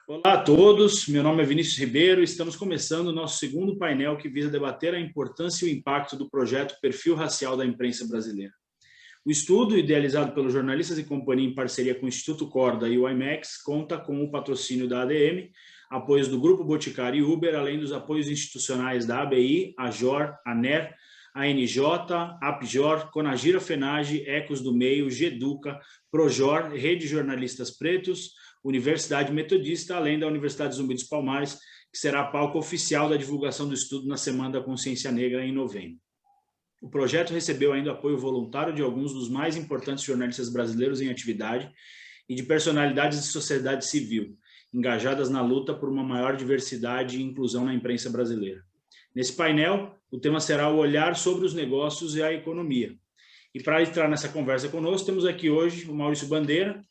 Olá a todos, meu nome é Vinícius Ribeiro e estamos começando o nosso segundo painel que visa debater a importância e o impacto do projeto Perfil Racial da Imprensa Brasileira. O estudo, idealizado pelos Jornalistas e Companhia em parceria com o Instituto Corda e o IMEX, conta com o patrocínio da ADM, apoios do Grupo Boticário e Uber, além dos apoios institucionais da ABI, AJOR, ANER, ANJ, APJOR, Conagira Fenage, Ecos do Meio, GEDUCA, PROJOR, Rede Jornalistas Pretos, Universidade Metodista, além da Universidade Zumbi dos Palmares, que será palco oficial da divulgação do estudo na Semana da Consciência Negra em novembro. O projeto recebeu ainda apoio voluntário de alguns dos mais importantes jornalistas brasileiros em atividade e de personalidades de sociedade civil, engajadas na luta por uma maior diversidade e inclusão na imprensa brasileira. Nesse painel, o tema será o olhar sobre os negócios e a economia. E para entrar nessa conversa conosco, temos aqui hoje o Maurício Bandeira,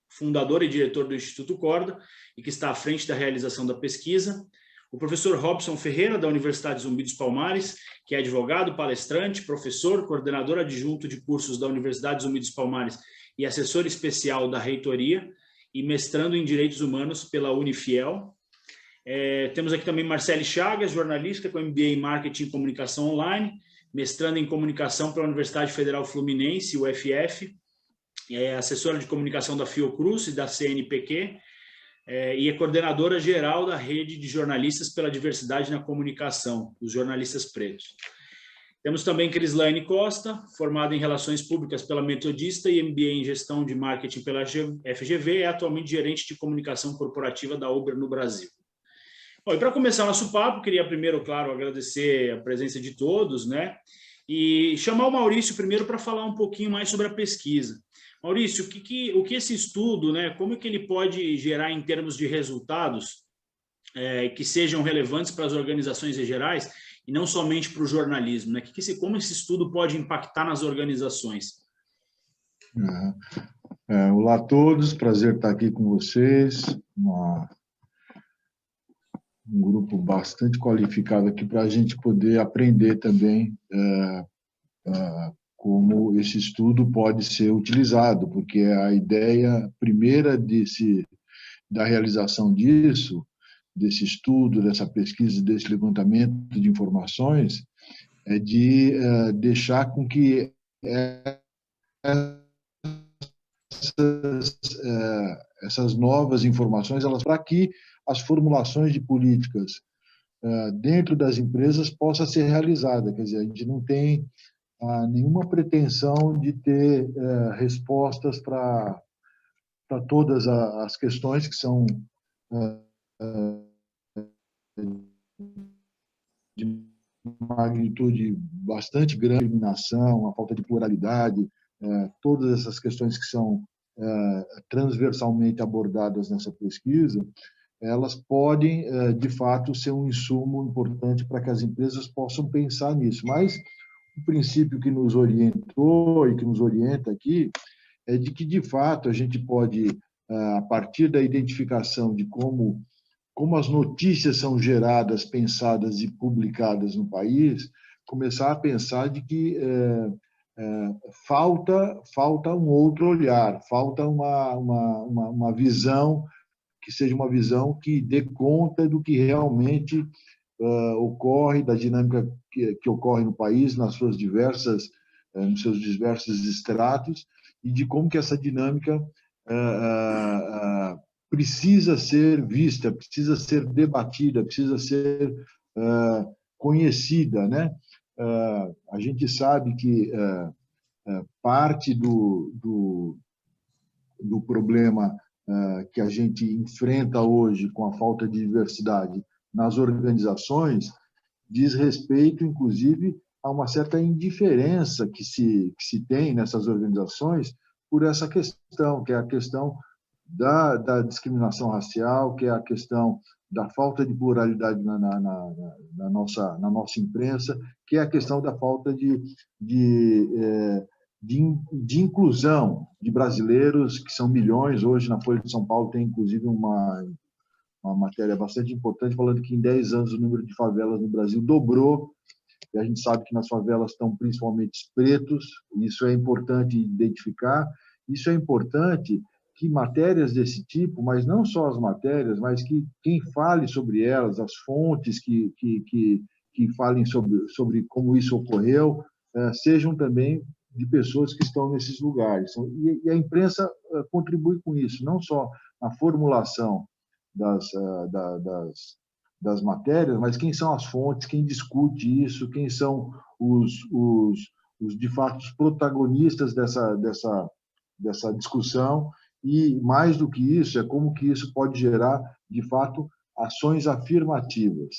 fundador e diretor do Instituto Corda, e que está à frente da realização da pesquisa, o professor Robson Ferreira, da Universidade Zumbi dos Palmares, que é advogado, palestrante, professor, coordenador adjunto de cursos da Universidade Zumbi dos Palmares e assessor especial da reitoria, e mestrando em Direitos Humanos pela Unifiel. Temos aqui também Marcele Chagas, jornalista com MBA em Marketing e Comunicação Online, mestrando em Comunicação pela Universidade Federal Fluminense, UFF, assessora de comunicação da Fiocruz e da CNPq, e é coordenadora geral da Rede de Jornalistas pela Diversidade na Comunicação, os jornalistas pretos. Temos também Crislaine Costa, formada em Relações Públicas pela Metodista e MBA em Gestão de Marketing pela FGV, é atualmente gerente de comunicação corporativa da Uber no Brasil. Bom, e para começar nosso papo, queria primeiro, claro, agradecer a presença de todos, né? E chamar o Maurício primeiro para falar um pouquinho mais sobre a pesquisa. Maurício, o que esse estudo, né, como é que ele pode gerar em termos de resultados que sejam relevantes para as organizações em gerais e não somente para o jornalismo, né? Como esse estudo pode impactar nas organizações? Olá a todos, prazer estar aqui com vocês, um grupo bastante qualificado aqui para a gente poder aprender também como esse estudo pode ser utilizado, porque a ideia primeira da realização desse estudo, dessa pesquisa, desse levantamento de informações, é de deixar com que essas novas informações, para que as formulações de políticas dentro das empresas possa ser realizada. Quer dizer, a gente não tem nenhuma pretensão de ter respostas para todas as questões que são de magnitude bastante grande, a discriminação, a falta de pluralidade, todas essas questões que são transversalmente abordadas nessa pesquisa, elas podem, de fato, ser um insumo importante para que as empresas possam pensar nisso. Mas o princípio que nos orientou e que nos orienta aqui é de que, de fato, a gente pode, a partir da identificação de como as notícias são geradas, pensadas e publicadas no país, começar a pensar de que falta um outro olhar, falta uma visão que seja uma visão que dê conta do que realmente ocorre, da dinâmica que ocorre no país, nos seus diversos estratos, e de como que essa dinâmica precisa ser vista, precisa ser debatida, precisa ser conhecida, né? A gente sabe que parte do problema que a gente enfrenta hoje com a falta de diversidade nas organizações diz respeito, inclusive, a uma certa indiferença que se tem nessas organizações por essa questão, que é a questão da discriminação racial, que é a questão da falta de pluralidade na nossa imprensa, que é a questão da falta de inclusão de brasileiros, que são milhões. Hoje, na Folha de São Paulo, tem, inclusive, uma matéria bastante importante, falando que em 10 anos o número de favelas no Brasil dobrou, e a gente sabe que nas favelas estão principalmente os pretos. Isso é importante identificar. Isso é importante que matérias desse tipo, mas não só as matérias, mas que quem fale sobre elas, as fontes que falem sobre como isso ocorreu, sejam também de pessoas que estão nesses lugares. E a imprensa contribui com isso, não só na formulação das matérias, mas quem são as fontes, quem discute isso, quem são de fato, os protagonistas dessa discussão, e, mais do que isso, é como que isso pode gerar, de fato, ações afirmativas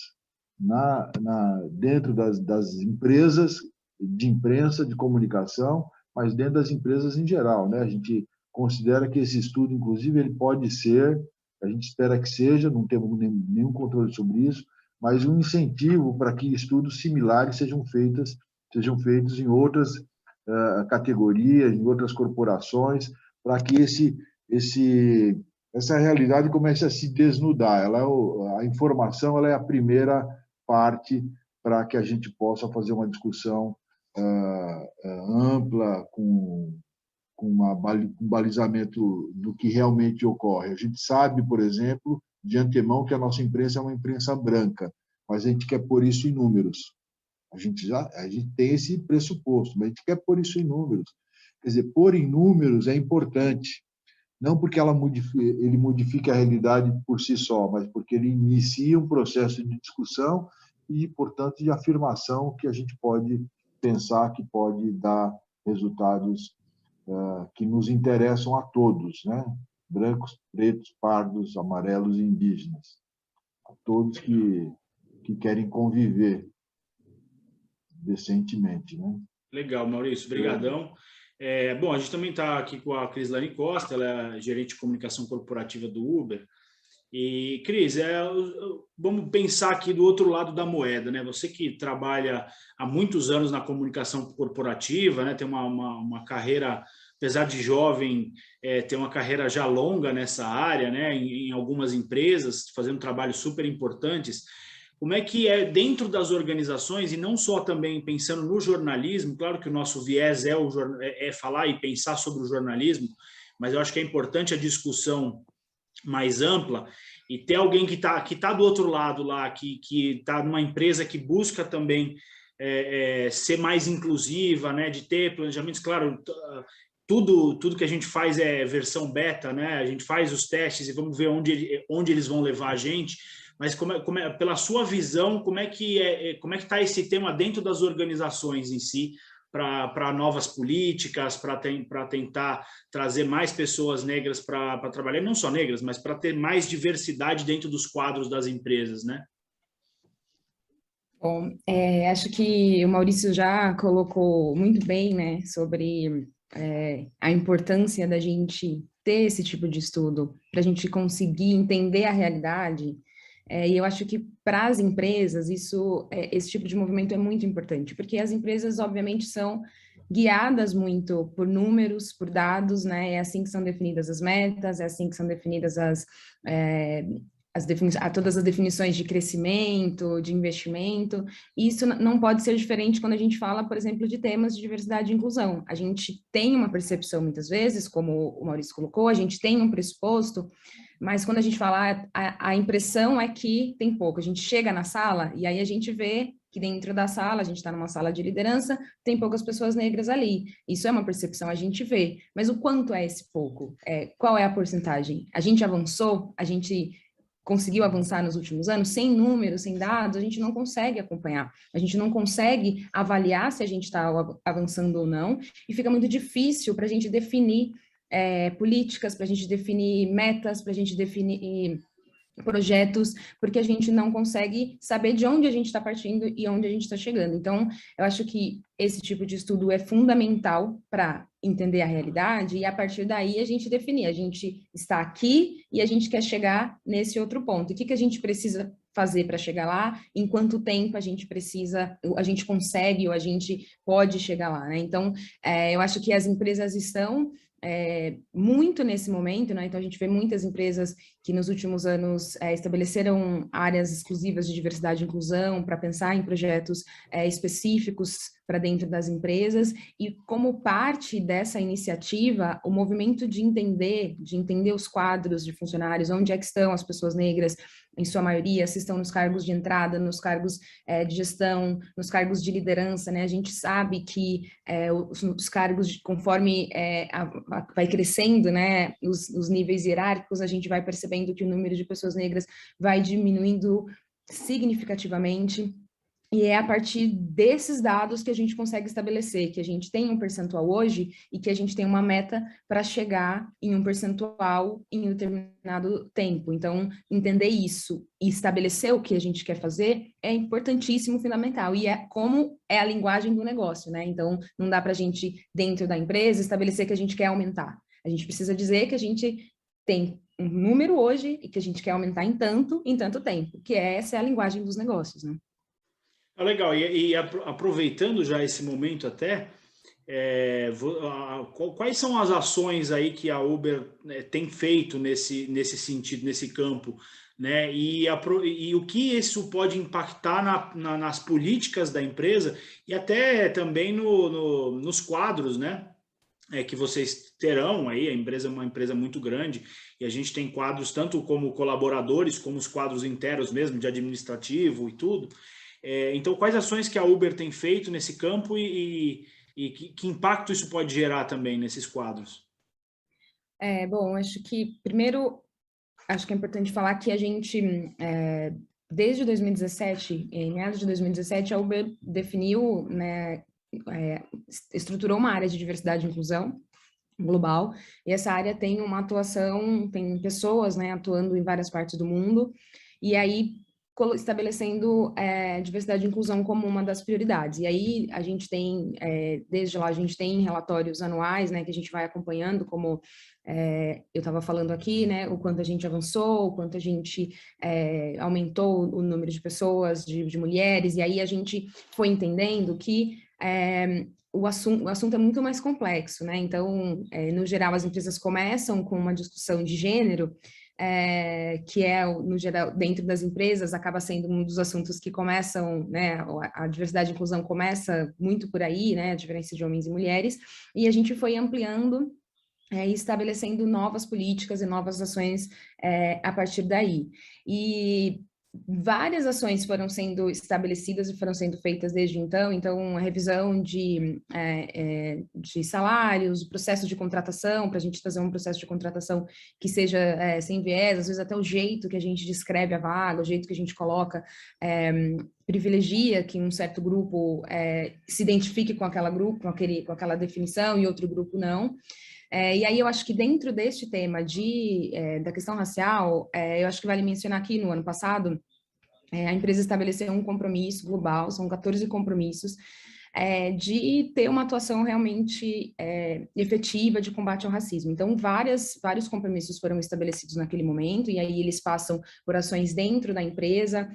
dentro das empresas de imprensa, de comunicação, mas dentro das empresas em geral, né? A gente considera que esse estudo, inclusive, ele pode ser, a gente espera que seja, não temos nenhum controle sobre isso, mas um incentivo para que estudos similares sejam feitos em outras categorias, em outras corporações, para que essa realidade comece a se desnudar. A informação ela é a primeira parte para que a gente possa fazer uma discussão ampla, com um balizamento do que realmente ocorre. A gente sabe, por exemplo, de antemão, que a nossa imprensa é uma imprensa branca, mas a gente quer pôr isso em números. A gente tem esse pressuposto, mas a gente quer pôr isso em números. Quer dizer, pôr em números é importante, não porque ele modifique a realidade por si só, mas porque ele inicia um processo de discussão e, portanto, de afirmação que a gente pode pensar que pode dar resultados que nos interessam a todos, né? Brancos, pretos, pardos, amarelos e indígenas. A todos que querem conviver decentemente, né? Legal, Maurício, obrigadão. Bom, a gente também está aqui com a Crislane Costa, ela é gerente de comunicação corporativa do Uber. E, Cris, vamos pensar aqui do outro lado da moeda, né? Você que trabalha há muitos anos na comunicação corporativa, né? Tem uma carreira, apesar de jovem, tem uma carreira já longa nessa área, né? Em algumas empresas, fazendo trabalhos super importantes. Como é que é dentro das organizações, e não só também pensando no jornalismo, claro que o nosso viés é falar e pensar sobre o jornalismo, mas eu acho que é importante a discussão mais ampla, e ter alguém que tá do outro lado lá, que está numa empresa que busca também ser mais inclusiva, né, de ter planejamentos, claro, tudo que a gente faz é versão beta, né, a gente faz os testes e vamos ver onde eles vão levar a gente, mas pela sua visão, como é que está esse tema dentro das organizações em si, para novas políticas, para tentar trazer mais pessoas negras para trabalhar, não só negras, mas para ter mais diversidade dentro dos quadros das empresas, né? Bom, acho que o Maurício já colocou muito bem, né, sobre a importância da gente ter esse tipo de estudo, para a gente conseguir entender a realidade. E eu acho que para as empresas esse tipo de movimento é muito importante, porque as empresas, obviamente, são guiadas muito por números, por dados, né? É assim que são definidas as metas, é assim que são definidas todas as definições de crescimento, de investimento. E isso não pode ser diferente quando a gente fala, por exemplo, de temas de diversidade e inclusão. A gente tem uma percepção, muitas vezes, como o Maurício colocou, a gente tem um pressuposto, mas quando a gente fala, a impressão é que tem pouco. A gente chega na sala e aí a gente vê que dentro da sala, a gente está numa sala de liderança, tem poucas pessoas negras ali. Isso é uma percepção, a gente vê. Mas o quanto é esse pouco? Qual é a porcentagem? A gente avançou? A gente conseguiu avançar nos últimos anos? Sem números, sem dados, a gente não consegue acompanhar. A gente não consegue avaliar se a gente está avançando ou não. E fica muito difícil para a gente definir políticas, para a gente definir metas, para a gente definir projetos, porque a gente não consegue saber de onde a gente está partindo e onde a gente está chegando. Então, eu acho que esse tipo de estudo é fundamental para entender a realidade e, a partir daí, a gente definir. A gente está aqui e a gente quer chegar nesse outro ponto. E o que a gente precisa fazer para chegar lá? Em quanto tempo a gente consegue ou a gente pode chegar lá, né? Então, eu acho que as empresas estão muito nesse momento, né? Então a gente vê muitas empresas que nos últimos anos estabeleceram áreas exclusivas de diversidade e inclusão para pensar em projetos específicos para dentro das empresas, e como parte dessa iniciativa, o movimento de entender os quadros de funcionários, onde é que estão as pessoas negras, em sua maioria, se estão nos cargos de entrada, nos cargos de gestão, nos cargos de liderança, né? A gente sabe que os cargos, conforme vai crescendo, né, os níveis hierárquicos, a gente vai percebendo que o número de pessoas negras vai diminuindo significativamente. E é a partir desses dados que a gente consegue estabelecer que a gente tem um percentual hoje e que a gente tem uma meta para chegar em um percentual em um determinado tempo. Então, entender isso e estabelecer o que a gente quer fazer é importantíssimo, fundamental. E é como é a linguagem do negócio, né? Então, não dá para a gente, dentro da empresa, estabelecer que a gente quer aumentar. A gente precisa dizer que a gente tem um número hoje e que a gente quer aumentar em tanto tempo, que essa é a linguagem dos negócios, né? Legal, e aproveitando já esse momento até, quais são as ações aí que a Uber tem feito nesse sentido, nesse campo, né? E o que isso pode impactar nas políticas da empresa e até também nos quadros, né? Que vocês terão aí, a empresa é uma empresa muito grande e a gente tem quadros tanto como colaboradores, como os quadros internos mesmo, de administrativo e tudo. Então, quais ações que a Uber tem feito nesse campo e que impacto isso pode gerar também nesses quadros? Bom, acho que é importante falar que a gente, desde 2017, em meados de 2017, a Uber definiu, né, estruturou uma área de diversidade e inclusão global, e essa área tem uma atuação, tem pessoas, né, atuando em várias partes do mundo, e aí estabelecendo diversidade e inclusão como uma das prioridades. E aí a gente tem, desde lá, a gente tem relatórios anuais, né, que a gente vai acompanhando, como eu estava falando aqui, né, o quanto a gente avançou, o quanto a gente aumentou o número de pessoas, de mulheres, e aí a gente foi entendendo que o assunto é muito mais complexo, né? Então, no geral, as empresas começam com uma discussão de gênero, que no geral, dentro das empresas, acaba sendo um dos assuntos que começam, né, a diversidade e inclusão começa muito por aí, né, a diferença de homens e mulheres, e a gente foi ampliando e estabelecendo novas políticas e novas ações a partir daí. E várias ações foram sendo estabelecidas e foram sendo feitas desde então, a revisão de salários, o processo de contratação, para a gente fazer um processo de contratação que seja sem viés, às vezes até o jeito que a gente descreve a vaga, o jeito que a gente coloca, privilegia que um certo grupo se identifique com com aquela definição e outro grupo não. E aí eu acho que dentro deste tema da questão racial, eu acho que vale mencionar aqui no ano passado, a empresa estabeleceu um compromisso global, são 14 compromissos, de ter uma atuação realmente efetiva de combate ao racismo. Então, vários compromissos foram estabelecidos naquele momento, e aí eles passam por ações dentro da empresa,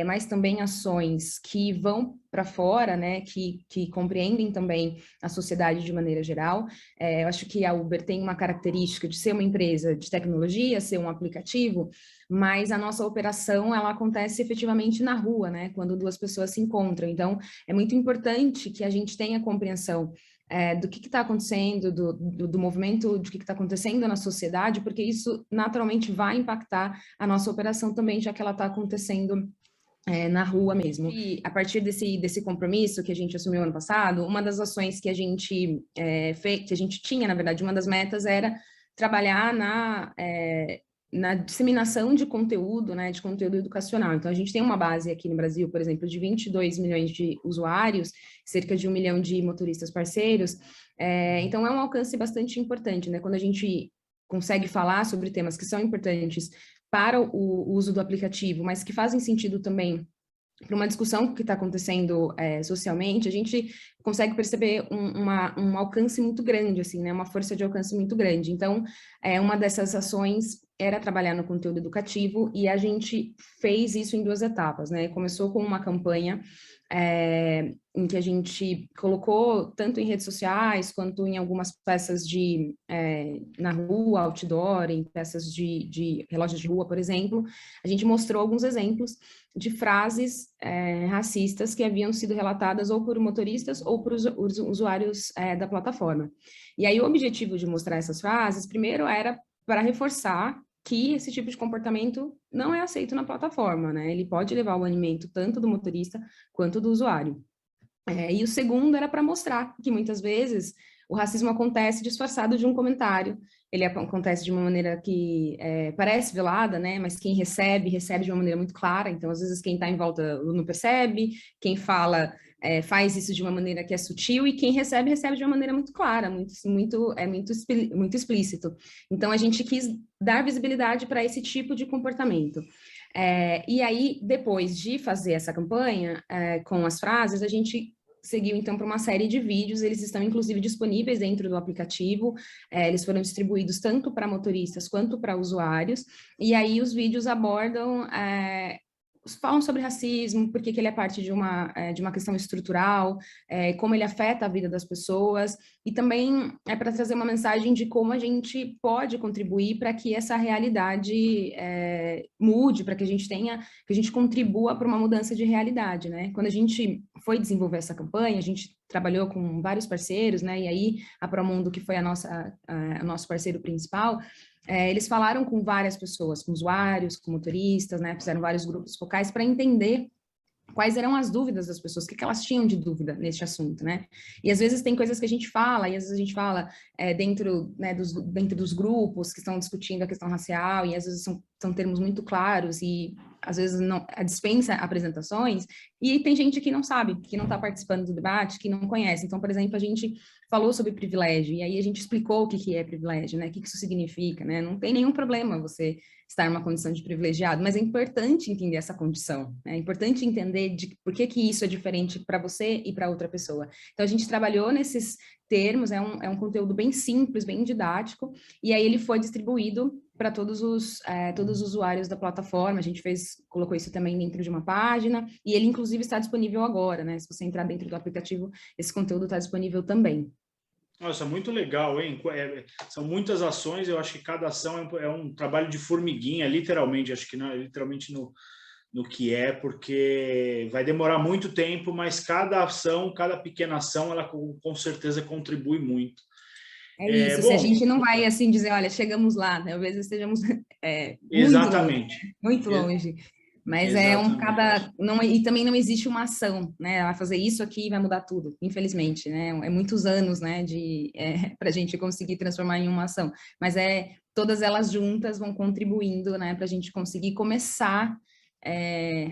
mas também ações que vão para fora, né, que compreendem também a sociedade de maneira geral. Eu acho que a Uber tem uma característica de ser uma empresa de tecnologia, ser um aplicativo, mas a nossa operação, ela acontece efetivamente na rua, né, quando duas pessoas se encontram. Então, é muito importante que a gente tenha compreensão do que está acontecendo, do movimento, do que está acontecendo na sociedade, porque isso naturalmente vai impactar a nossa operação também, já que ela está acontecendo na rua mesmo. E a partir desse compromisso que a gente assumiu ano passado, uma das ações que a gente que a gente tinha, na verdade, uma das metas era trabalhar na disseminação de conteúdo, né, de conteúdo educacional. Então, a gente tem uma base aqui no Brasil, por exemplo, de 22 milhões de usuários, cerca de 1 milhão de motoristas parceiros. Então, é um alcance bastante importante, né? Quando a gente consegue falar sobre temas que são importantes para o uso do aplicativo, mas que fazem sentido também para uma discussão que está acontecendo socialmente, a gente consegue perceber um alcance muito grande, assim, né? Uma força de alcance muito grande. Então, uma dessas ações era trabalhar no conteúdo educativo, e a gente fez isso em 2 etapas, né? Começou com uma campanha em que a gente colocou tanto em redes sociais quanto em algumas peças na rua, outdoor, em peças de relógios de rua, por exemplo, a gente mostrou alguns exemplos de frases racistas que haviam sido relatadas ou por motoristas ou por usuários da plataforma. E aí o objetivo de mostrar essas frases, primeiro, era para reforçar que esse tipo de comportamento não é aceito na plataforma, né? Ele pode levar ao banimento tanto do motorista quanto do usuário. E o segundo era para mostrar que muitas vezes o racismo acontece disfarçado de um comentário, ele acontece de uma maneira que parece velada, né? Mas quem recebe de uma maneira muito clara, então às vezes quem está em volta não percebe, quem fala faz isso de uma maneira que é sutil, e quem recebe de uma maneira muito clara, muito explícito. Então a gente quis dar visibilidade para esse tipo de comportamento. E aí, depois de fazer essa campanha com as frases, a gente seguiu, então, para uma série de vídeos. Eles estão, inclusive, disponíveis dentro do aplicativo, eles foram distribuídos tanto para motoristas quanto para usuários, e aí os vídeos abordam, falam sobre racismo, porque que ele é parte de uma questão estrutural, como ele afeta a vida das pessoas, e também é para trazer uma mensagem de como a gente pode contribuir para que essa realidade mude, para que a gente contribua para uma mudança de realidade, né? Quando a gente foi desenvolver essa campanha, a gente trabalhou com vários parceiros, né? E aí a Promundo, que foi o nosso parceiro principal, eles falaram com várias pessoas, com usuários, com motoristas, né? Fizeram vários grupos focais para entender quais eram as dúvidas das pessoas, o que elas tinham de dúvida neste assunto, né? E às vezes tem coisas que a gente fala, e às vezes a gente fala dentro dos grupos que estão discutindo a questão racial, e às vezes são termos muito claros, e às vezes não dispensa apresentações, e tem gente que não sabe, que não está participando do debate, que não conhece. Então, por exemplo, a gente falou sobre privilégio, e aí a gente explicou o que é privilégio, né? O que isso significa, né? Não tem nenhum problema você estar em uma condição de privilegiado, mas é importante entender essa condição, né? É importante entender por que isso é diferente para você e para outra pessoa. Então, a gente trabalhou nesses termos, é um conteúdo bem simples, bem didático, e aí ele foi distribuído para todos os usuários da plataforma. A gente colocou isso também dentro de uma página, e ele, inclusive, está disponível agora, né? Se você entrar dentro do aplicativo, esse conteúdo está disponível também. Nossa, muito legal, hein? São muitas ações, eu acho que cada ação é um trabalho de formiguinha, literalmente, acho que não, literalmente no que porque vai demorar muito tempo, mas cada ação, cada pequena ação, ela com certeza contribui muito. Isso, se a gente não vai assim dizer, olha, chegamos lá, né? Talvez estejamos Exatamente. muito longe. Mas e também não existe uma ação, né? Vai fazer isso aqui e vai mudar tudo, infelizmente, né? É muitos anos, né, para a gente conseguir transformar em uma ação. Mas todas elas juntas vão contribuindo, né, para a gente conseguir começar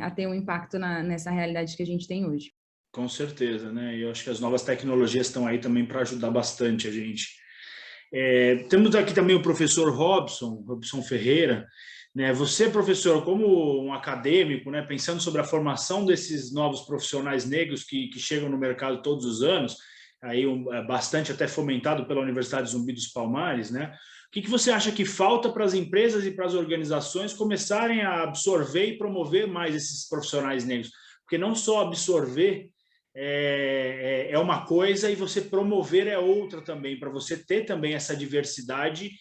a ter um impacto nessa realidade que a gente tem hoje. Com certeza, né? E eu acho que as novas tecnologias estão aí também para ajudar bastante a gente. Temos aqui também o professor Robson Ferreira, né? Você, professor, como um acadêmico, né, pensando sobre a formação desses novos profissionais negros que chegam no mercado todos os anos, aí bastante até fomentado pela Universidade Zumbi dos Palmares, né? O que você acha que falta para as empresas e para as organizações começarem a absorver e promover mais esses profissionais negros? Porque não só absorver é uma coisa e você promover é outra também, para você ter também essa diversidade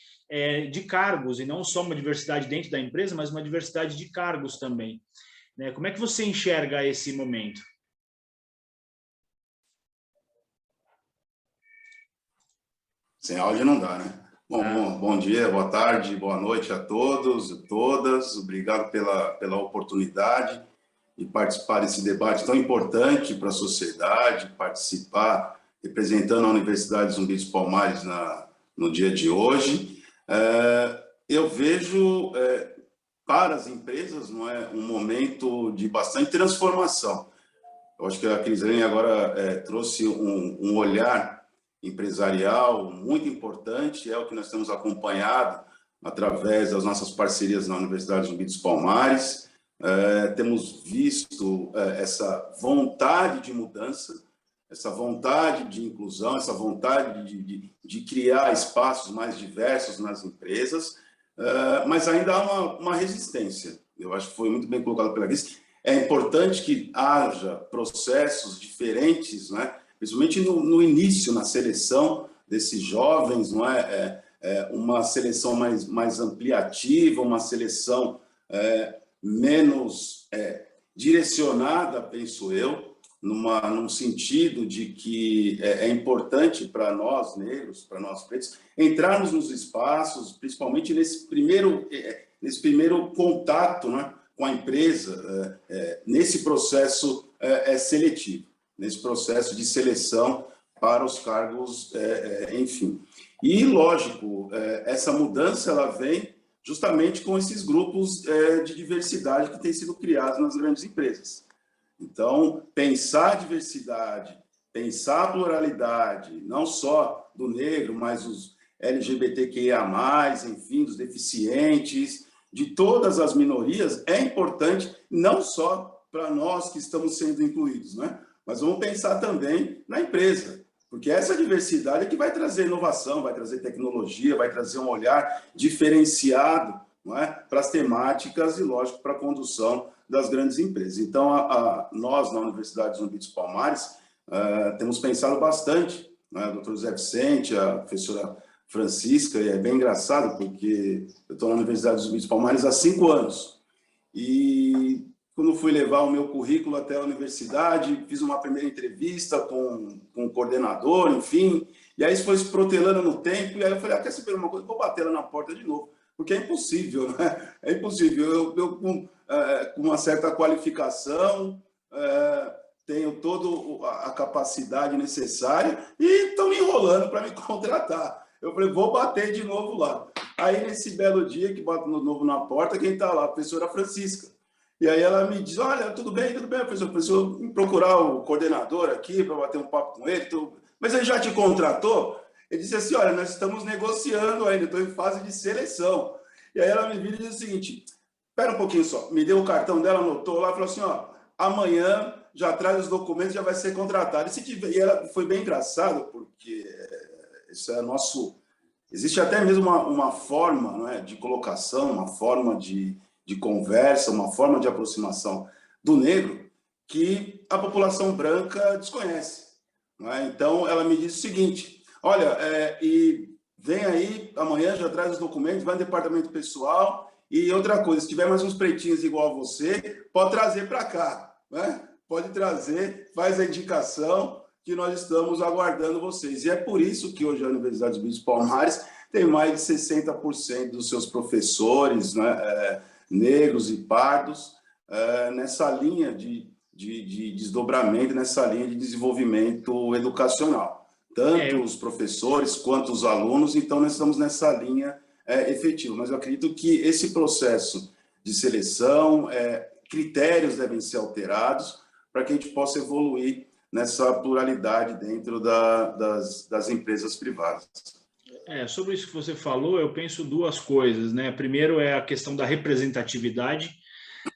de cargos, e não só uma diversidade dentro da empresa, mas uma diversidade de cargos também, né? Como é que você enxerga esse momento? Sem áudio não dá, né? Bom dia, boa tarde, boa noite a todos e todas. Obrigado pela oportunidade de participar desse debate tão importante para a sociedade, participar representando a Universidade Zumbi dos Palmares no dia de hoje. Eu vejo para as empresas, não é, um momento de bastante transformação. Eu acho que a Crislene agora trouxe um olhar empresarial muito importante, é o que nós temos acompanhado através das nossas parcerias na Universidade Zumbi dos Palmares. Temos visto essa vontade de mudança, essa vontade de inclusão, essa vontade de criar espaços mais diversos nas empresas, mas ainda há uma resistência. Eu acho que foi muito bem colocado pela Cris. é importante que haja processos diferentes, né? Principalmente no início, na seleção desses jovens, não é? Uma seleção mais ampliativa, uma seleção menos direcionada, penso eu, num sentido de que é importante para nós negros, para nós pretos, entrarmos nos espaços, principalmente nesse primeiro contato, né, com a empresa, nesse processo seletivo, nesse processo de seleção para os cargos, enfim. E, lógico, essa mudança ela vem justamente com esses grupos de diversidade que têm sido criados nas grandes empresas. Então, pensar a diversidade, pensar a pluralidade, não só do negro, mas os LGBTQIA+, enfim, dos deficientes, de todas as minorias, é importante não só para nós que estamos sendo incluídos, né? Mas vamos pensar também na empresa, porque essa diversidade é que vai trazer inovação, vai trazer tecnologia, vai trazer um olhar diferenciado, não é? Para as temáticas e, lógico, para a condução das grandes empresas. Então, nós, na Universidade Zumbi dos Palmares, temos pensado bastante, né? O doutor Zé Vicente, a professora Francisca, e é bem engraçado, porque eu estou na Universidade Zumbi dos Palmares há 5 anos. E quando fui levar o meu currículo até a universidade, fiz uma primeira entrevista com o coordenador, enfim, e aí isso foi se protelando no tempo, e aí eu falei, quer saber uma coisa? Vou bater lá na porta de novo, porque é impossível, né? É impossível. Eu com uma certa qualificação, tenho toda a capacidade necessária e estão me enrolando para me contratar. Eu falei, vou bater de novo lá. Aí, nesse belo dia que bato de novo na porta, quem está lá? A professora Francisca. E aí ela me diz, olha, tudo bem, professor, preciso procurar o coordenador aqui para bater um papo com ele. Mas ele já te contratou? Ele disse assim, olha, nós estamos negociando ainda, estou em fase de seleção. E aí ela me vira e diz o seguinte, espera um pouquinho só, me deu o cartão dela, anotou lá, falou assim, amanhã já traz os documentos, já vai ser contratado. E ela foi bem engraçado, porque isso é nosso... Existe até mesmo uma forma, né, de colocação, uma forma de conversa, uma forma de aproximação do negro que a população branca desconhece. Não é? Então, ela me disse o seguinte, olha, e vem aí, amanhã já traz os documentos, vai no departamento pessoal, e outra coisa, se tiver mais uns pretinhos igual a você, pode trazer para cá, né? Pode trazer, faz a indicação que nós estamos aguardando vocês. E é por isso que hoje a Universidade Zumbi dos Palmares tem mais de 60% dos seus professores, né, negros e pardos, nessa linha de desdobramento, nessa linha de desenvolvimento educacional. Tanto os professores quanto os alunos, então nós estamos nessa linha efetiva. Mas eu acredito que esse processo de seleção, critérios devem ser alterados para que a gente possa evoluir nessa pluralidade dentro das empresas privadas. Sobre isso que você falou, eu penso duas coisas, né? Primeiro é a questão da representatividade,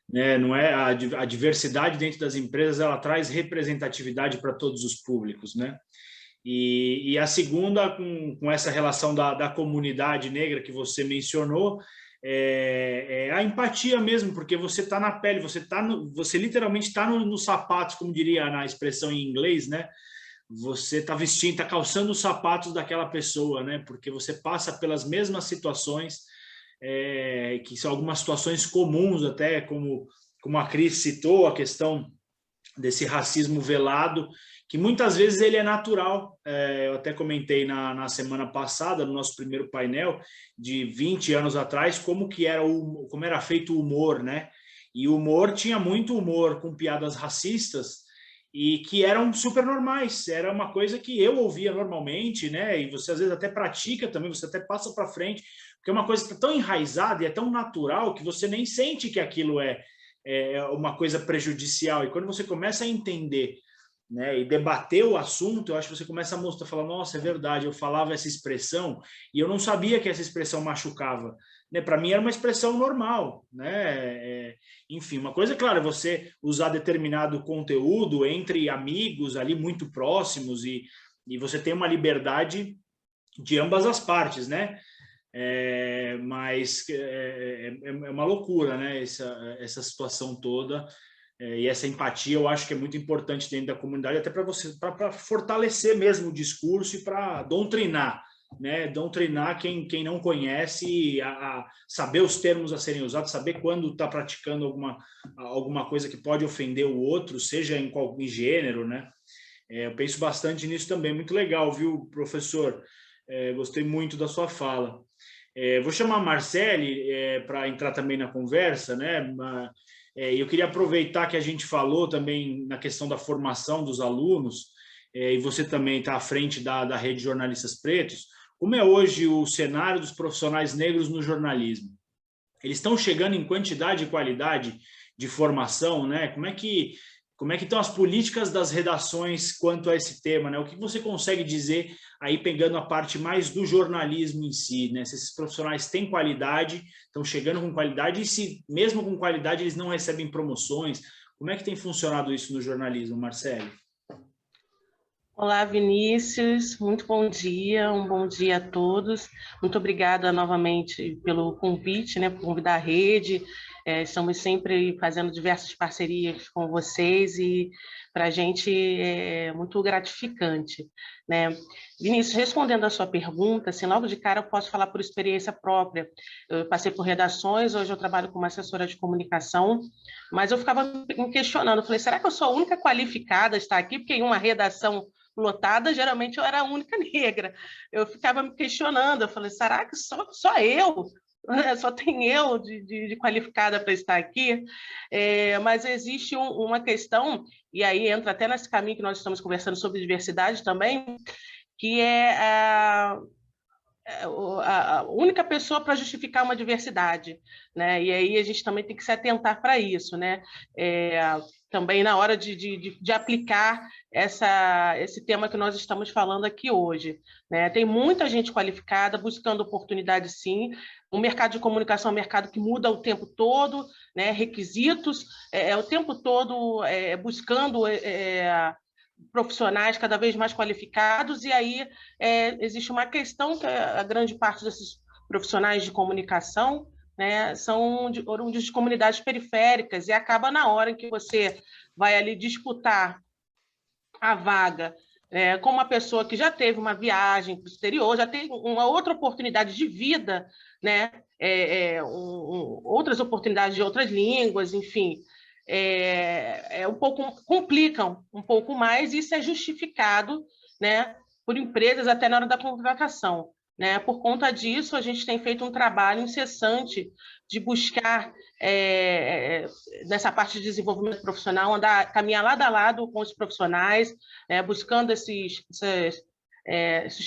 né? Não é a diversidade dentro das empresas, ela traz representatividade para todos os públicos, né? E a segunda, com essa relação da comunidade negra que você mencionou, a empatia mesmo, porque você está na pele, você literalmente está nos sapatos, como diria na expressão em inglês, né? Você está vestindo, está calçando os sapatos daquela pessoa, né? Porque você passa pelas mesmas situações, que são algumas situações comuns, até como a Cris citou, a questão desse racismo velado, que muitas vezes ele é natural. Eu até comentei na semana passada, no nosso primeiro painel, de 20 anos atrás, como era feito o humor, né? E o humor tinha muito humor com piadas racistas, e que eram super normais, era uma coisa que eu ouvia normalmente, né? E você às vezes até pratica também, você até passa para frente, porque é uma coisa que está tão enraizada e é tão natural que você nem sente que aquilo é uma coisa prejudicial. E quando você começa a entender, né, e debater o assunto, eu acho que você começa a falar, nossa, é verdade, eu falava essa expressão e eu não sabia que essa expressão machucava. Né? Para mim era uma expressão normal, né? Enfim, uma coisa, claro, é você usar determinado conteúdo entre amigos ali muito próximos e você tem uma liberdade de ambas as partes, né? Mas é uma loucura, né? Essa situação toda. E essa empatia eu acho que é muito importante dentro da comunidade, até para fortalecer mesmo o discurso e para doutrinar, né? Doutrinar quem não conhece, a saber os termos a serem usados, saber quando está praticando alguma coisa que pode ofender o outro, seja em gênero, né? Eu penso bastante nisso também. Muito legal, viu, professor? Gostei muito da sua fala. Vou chamar a Marcele para entrar também na conversa, né? Eu queria aproveitar que a gente falou também na questão da formação dos alunos, e você também está à frente da Rede de Jornalistas Pretos. Como é hoje o cenário dos profissionais negros no jornalismo? Eles estão chegando em quantidade e qualidade de formação, né? Como é que estão as políticas das redações quanto a esse tema, né? O que você consegue dizer aí, pegando a parte mais do jornalismo em si, né? Se esses profissionais têm qualidade, estão chegando com qualidade, e se mesmo com qualidade eles não recebem promoções, como é que tem funcionado isso no jornalismo, Marcele? Olá, Vinícius, muito bom dia, um bom dia a todos. Muito obrigada novamente pelo convite, né, por convidar a rede. Estamos sempre fazendo diversas parcerias com vocês e para a gente é muito gratificante, né? Vinícius, respondendo a sua pergunta, assim, logo de cara eu posso falar por experiência própria. Eu passei por redações, hoje eu trabalho como assessora de comunicação, mas eu ficava me questionando, falei, será que eu sou a única qualificada a estar aqui? Porque em uma redação lotada, geralmente eu era a única negra. Eu ficava me questionando, eu falei, será que só eu? Só tem eu de qualificada para estar aqui? Mas existe uma questão, e aí entra até nesse caminho que nós estamos conversando sobre diversidade também, que é a única pessoa para justificar uma diversidade, né? E aí a gente também tem que se atentar para isso, né? Também na hora de aplicar esse tema que nós estamos falando aqui hoje, né? Tem muita gente qualificada buscando oportunidades, sim. O mercado de comunicação é um mercado que muda o tempo todo, né? Requisitos o tempo todo buscando profissionais cada vez mais qualificados, e aí existe uma questão que a grande parte desses profissionais de comunicação, né, são oriundos de comunidades periféricas, e acaba na hora em que você vai ali disputar a vaga com uma pessoa que já teve uma viagem para o exterior, já tem uma outra oportunidade de vida, né, outras oportunidades de outras línguas, enfim, complicam um pouco mais, e isso é justificado, né, por empresas até na hora da contratação, né? Por conta disso, a gente tem feito um trabalho incessante de buscar, nessa parte de desenvolvimento profissional, caminhar lado a lado com os profissionais, buscando esses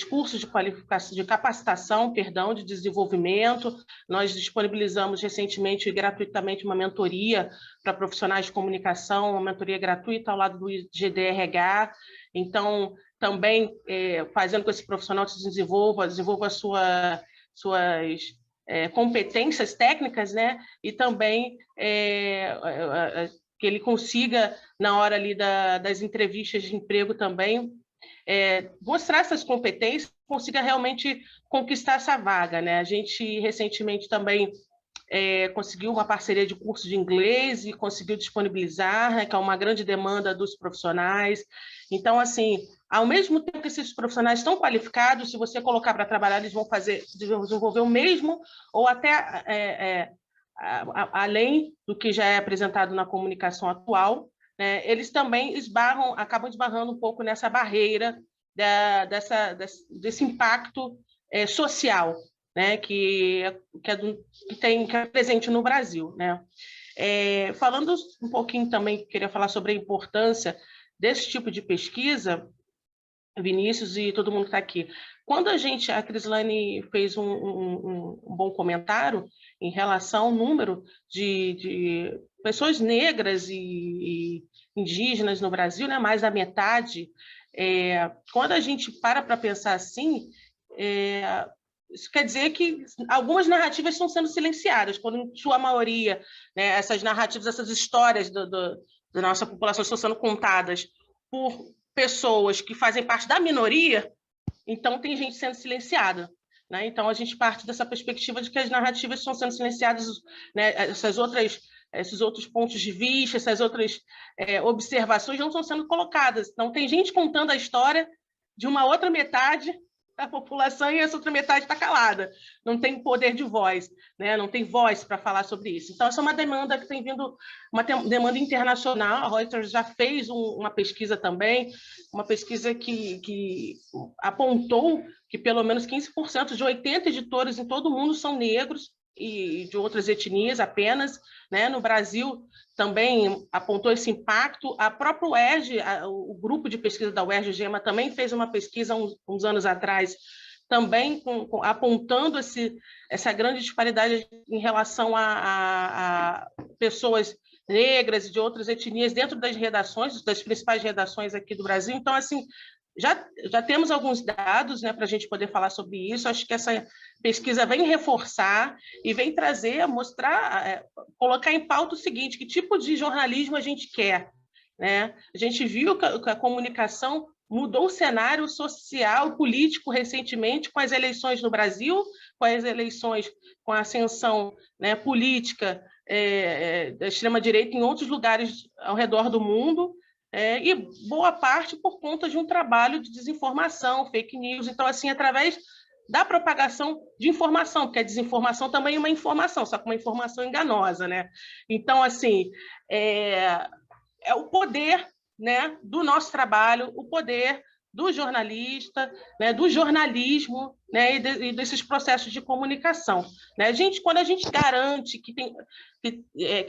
cursos de qualificação, de capacitação, de desenvolvimento. Nós disponibilizamos recentemente gratuitamente uma mentoria para profissionais de comunicação, uma mentoria gratuita ao lado do GDRH. Então, também fazendo com que esse profissional se desenvolva suas competências técnicas, né? E também que ele consiga, na hora ali das entrevistas de emprego também, mostrar essas competências, consiga realmente conquistar essa vaga, né? A gente recentemente também conseguiu uma parceria de curso de inglês e conseguiu disponibilizar, né, que é uma grande demanda dos profissionais. Então, assim, ao mesmo tempo que esses profissionais estão qualificados, se você colocar para trabalhar, eles vão desenvolver o mesmo, ou até além do que já é apresentado na comunicação atual, né, eles também acabam esbarrando um pouco nessa barreira desse impacto social, né, que é presente no Brasil, né? Falando um pouquinho também, queria falar sobre a importância desse tipo de pesquisa, Vinícius e todo mundo que está aqui. Quando a Crislane fez um bom comentário em relação ao número de pessoas negras e indígenas no Brasil, né, mais da metade, quando a gente para pensar assim, isso quer dizer que algumas narrativas estão sendo silenciadas, quando, em sua maioria, né, essas narrativas, essas histórias da nossa população estão sendo contadas por pessoas que fazem parte da minoria, então tem gente sendo silenciada, né? Então a gente parte dessa perspectiva de que as narrativas estão sendo silenciadas, né, essas outras esses outros pontos de vista, essas outras observações não estão sendo colocadas. Então, tem gente contando a história de uma outra metade da população e essa outra metade está calada, não tem poder de voz, né? Não tem voz para falar sobre isso. Então, essa é uma demanda que tem vindo, uma demanda internacional. A Reuters já fez uma pesquisa também, uma pesquisa que apontou que pelo menos 15% de 80 editores em todo o mundo são negros e de outras etnias apenas, né? No Brasil também apontou esse impacto. A própria UERJ, o grupo de pesquisa da UERJ GEMA também fez uma pesquisa uns anos atrás, também apontando essa grande disparidade em relação a pessoas negras e de outras etnias dentro das redações, das principais redações aqui do Brasil. Então, assim, já temos alguns dados, né, para a gente poder falar sobre isso. Acho que essa pesquisa vem reforçar e vem trazer, mostrar, colocar em pauta o seguinte: que tipo de jornalismo a gente quer, né? A gente viu que a comunicação mudou o cenário social, político recentemente com as eleições no Brasil, com as eleições, com a ascensão, né, política da extrema-direita em outros lugares ao redor do mundo. E boa parte por conta de um trabalho de desinformação, fake news. Então, assim, através da propagação de informação, porque a desinformação também é uma informação, só que uma informação enganosa, né? Então, assim, é o poder, né, do nosso trabalho, o poder do jornalista, né, do jornalismo, né, e desses processos de comunicação, né? Quando a gente garante que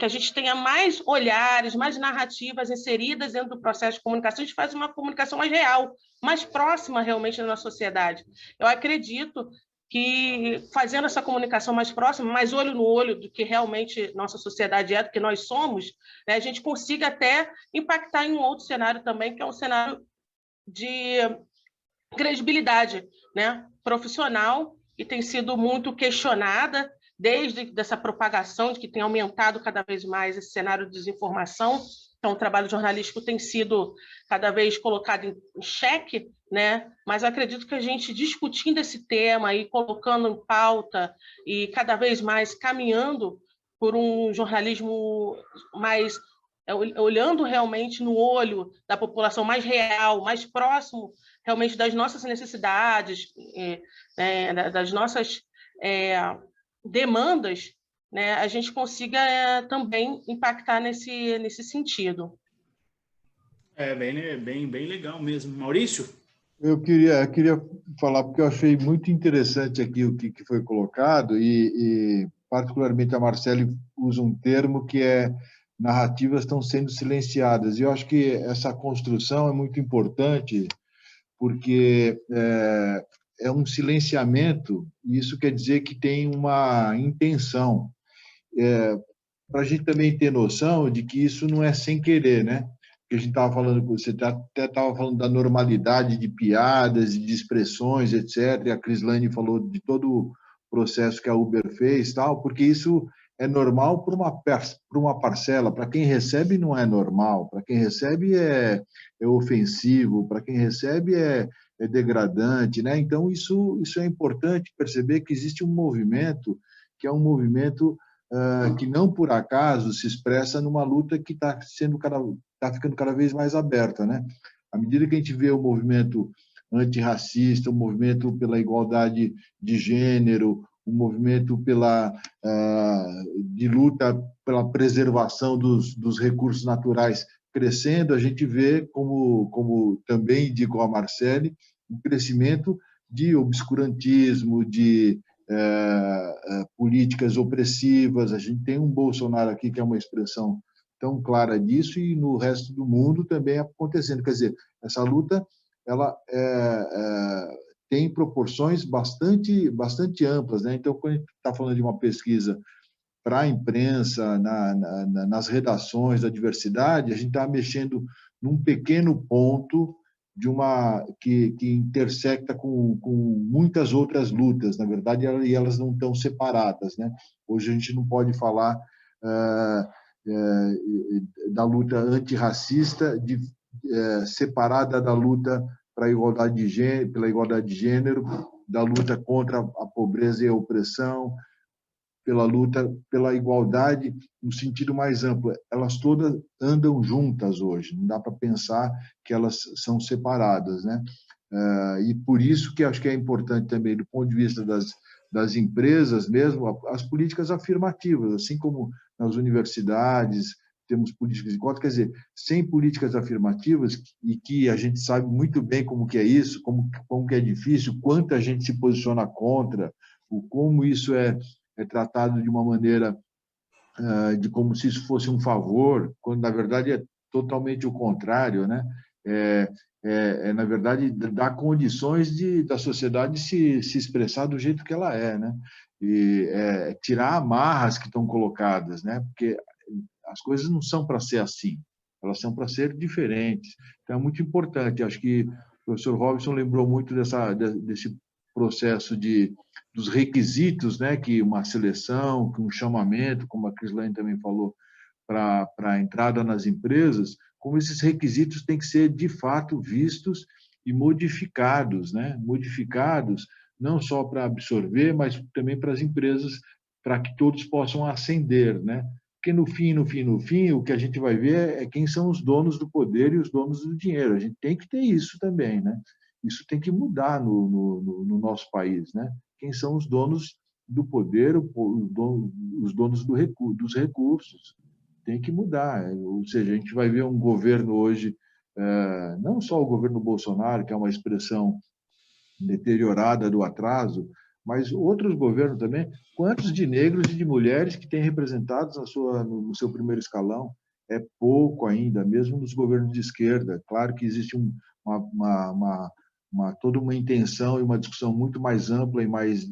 a gente tenha mais olhares, mais narrativas inseridas dentro do processo de comunicação, a gente faz uma comunicação mais real, mais próxima realmente da nossa sociedade. Eu acredito que fazendo essa comunicação mais próxima, mais olho no olho do que realmente nossa sociedade é, do que nós somos, né, a gente consiga até impactar em um outro cenário também, que é um cenário de credibilidade, né, profissional, e tem sido muito questionada desde dessa propagação, de que tem aumentado cada vez mais esse cenário de desinformação. Então, o trabalho jornalístico tem sido cada vez colocado em xeque, né? Mas eu acredito que a gente discutindo esse tema e colocando em pauta e cada vez mais caminhando por um jornalismo mais olhando realmente no olho da população, mais real, mais próximo realmente das nossas necessidades, das nossas demandas, né, a gente consiga também impactar nesse sentido. Bem legal mesmo. Maurício? Eu queria falar, porque eu achei muito interessante aqui o que foi colocado, e particularmente a Marcele usa um termo que é narrativas estão sendo silenciadas. E eu acho que essa construção é muito importante, porque é um silenciamento, e isso quer dizer que tem uma intenção. Para a gente também ter noção de que isso não é sem querer, né? Que a gente estava falando, você até estava falando da normalidade de piadas e de expressões, etc. E a Crislane falou de todo o processo que a Uber fez, tal, porque isso é normal para uma parcela. Para quem recebe não é normal, para quem recebe é ofensivo, para quem recebe é degradante, né? Então isso é importante perceber que existe um movimento que é um movimento que não por acaso se expressa numa luta que está ficando cada vez mais aberta, né? À medida que a gente vê o movimento antirracista, o movimento pela igualdade de gênero, o movimento de luta pela preservação dos recursos naturais crescendo, a gente vê, como também digo a Marcele, um crescimento de obscurantismo, de políticas opressivas. A gente tem um Bolsonaro aqui que é uma expressão tão clara disso, e no resto do mundo também acontecendo. Quer dizer, essa luta ela tem proporções bastante amplas, né? Então, quando a gente está falando de uma pesquisa para a imprensa, nas redações da diversidade, a gente está mexendo num pequeno ponto de que intersecta com muitas outras lutas, na verdade, e elas não estão separadas, né? Hoje a gente não pode falar da luta antirracista separada da luta pela igualdade de gênero, da luta contra a pobreza e a opressão, pela luta pela igualdade no sentido mais amplo. Elas todas andam juntas hoje, não dá para pensar que elas são separadas, né? E por isso que acho que é importante também, do ponto de vista das empresas mesmo, as políticas afirmativas, assim como nas universidades temos políticas de cota, quer dizer, sem políticas afirmativas, e que a gente sabe muito bem como que é isso, como que é difícil, quanto a gente se posiciona contra, como isso é tratado de uma maneira de como se isso fosse um favor, quando na verdade é totalmente o contrário, né? Na verdade, dar condições da sociedade se expressar do jeito que ela é, né? E tirar amarras que estão colocadas, né? Porque as coisas não são para ser assim, elas são para ser diferentes. Então, é muito importante. Acho que o professor Robson lembrou muito desse processo dos requisitos, né? Que uma seleção, que um chamamento, como a Crislane também falou, para a entrada nas empresas, como esses requisitos têm que ser, de fato, vistos e modificados, né? Modificados não só para absorver, mas também para as empresas, para que todos possam ascender, né? Porque no fim, o que a gente vai ver é quem são os donos do poder e os donos do dinheiro. A gente tem que ter isso também, né? Isso tem que mudar no nosso país, né? Quem são os donos do poder, os donos dos recursos. Tem que mudar. Ou seja, a gente vai ver um governo hoje, não só o governo Bolsonaro, que é uma expressão deteriorada do atraso, mas outros governos também, quantos de negros e de mulheres que têm representados no seu primeiro escalão? É pouco ainda, mesmo nos governos de esquerda. Claro que existe toda uma intenção e uma discussão muito mais ampla e mais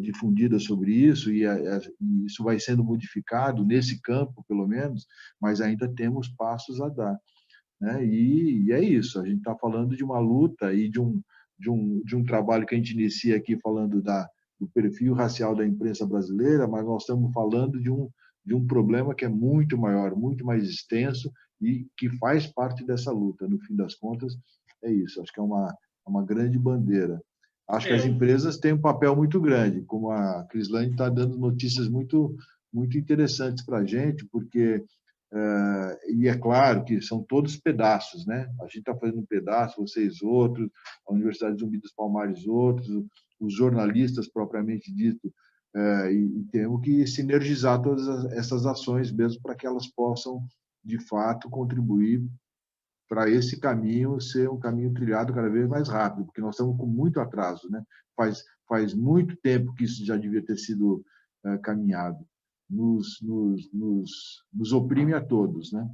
difundida sobre isso, e isso vai sendo modificado nesse campo, pelo menos, mas ainda temos passos a dar, né? E é isso, a gente está falando de uma luta e de um trabalho que a gente inicia aqui falando do perfil racial da imprensa brasileira, mas nós estamos falando de um problema que é muito maior, muito mais extenso e que faz parte dessa luta. No fim das contas, é isso. Acho que é uma grande bandeira. Acho que as empresas têm um papel muito grande, como a Crislane está dando notícias muito, muito interessantes para a gente, porque e é claro que são todos pedaços, né? A gente está fazendo um pedaço, vocês outros, a Universidade Zumbi dos Palmares outros, os jornalistas propriamente dito, e temos que sinergizar todas essas ações mesmo para que elas possam, de fato, contribuir para esse caminho ser um caminho trilhado cada vez mais rápido, porque nós estamos com muito atraso, né? Faz muito tempo que isso já devia ter sido caminhado. Nos oprime a todos, né?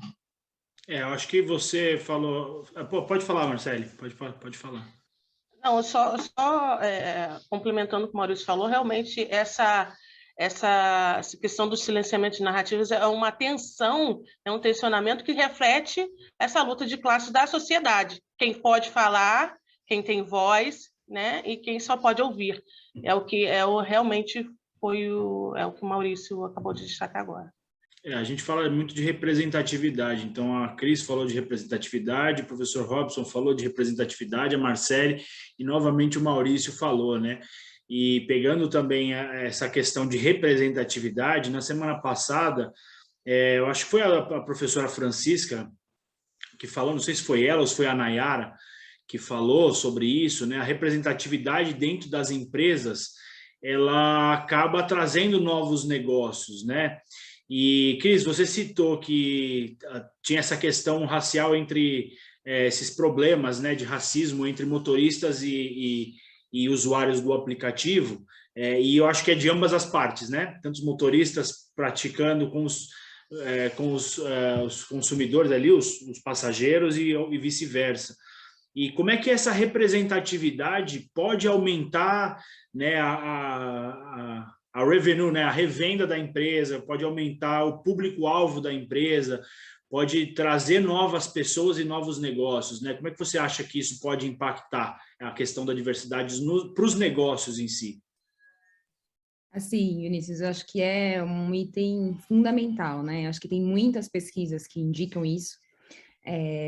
Eu acho que você falou... Pode falar, Marcele, pode falar. Não, só complementando o que o Maurício falou, realmente essa questão do silenciamento de narrativas é uma tensão, é um tensionamento que reflete essa luta de classe da sociedade. Quem pode falar, quem tem voz, né, e quem só pode ouvir. Realmente foi o que o Maurício acabou de destacar agora. A gente fala muito de representatividade, então a Cris falou de representatividade, o professor Robson falou de representatividade, a Marcele e novamente o Maurício falou, né? E pegando também essa questão de representatividade, na semana passada, eu acho que foi a professora Francisca que falou, não sei se foi ela ou se foi a Nayara, que falou sobre isso, né? A representatividade dentro das empresas, ela acaba trazendo novos negócios, né? E, Cris, você citou que tinha essa questão racial entre esses problemas, né, de racismo entre motoristas e usuários do aplicativo, e eu acho que é de ambas as partes, né? Tanto os motoristas praticando com os consumidores ali, os passageiros e vice-versa. E como é que essa representatividade pode aumentar, né, a revenue, né, a revenda da empresa, pode aumentar o público-alvo da empresa, pode trazer novas pessoas e novos negócios, né? Como é que você acha que isso pode impactar a questão da diversidade para os negócios em si? Assim, Vinícius, eu acho que é um item fundamental, né? Eu acho que tem muitas pesquisas que indicam isso,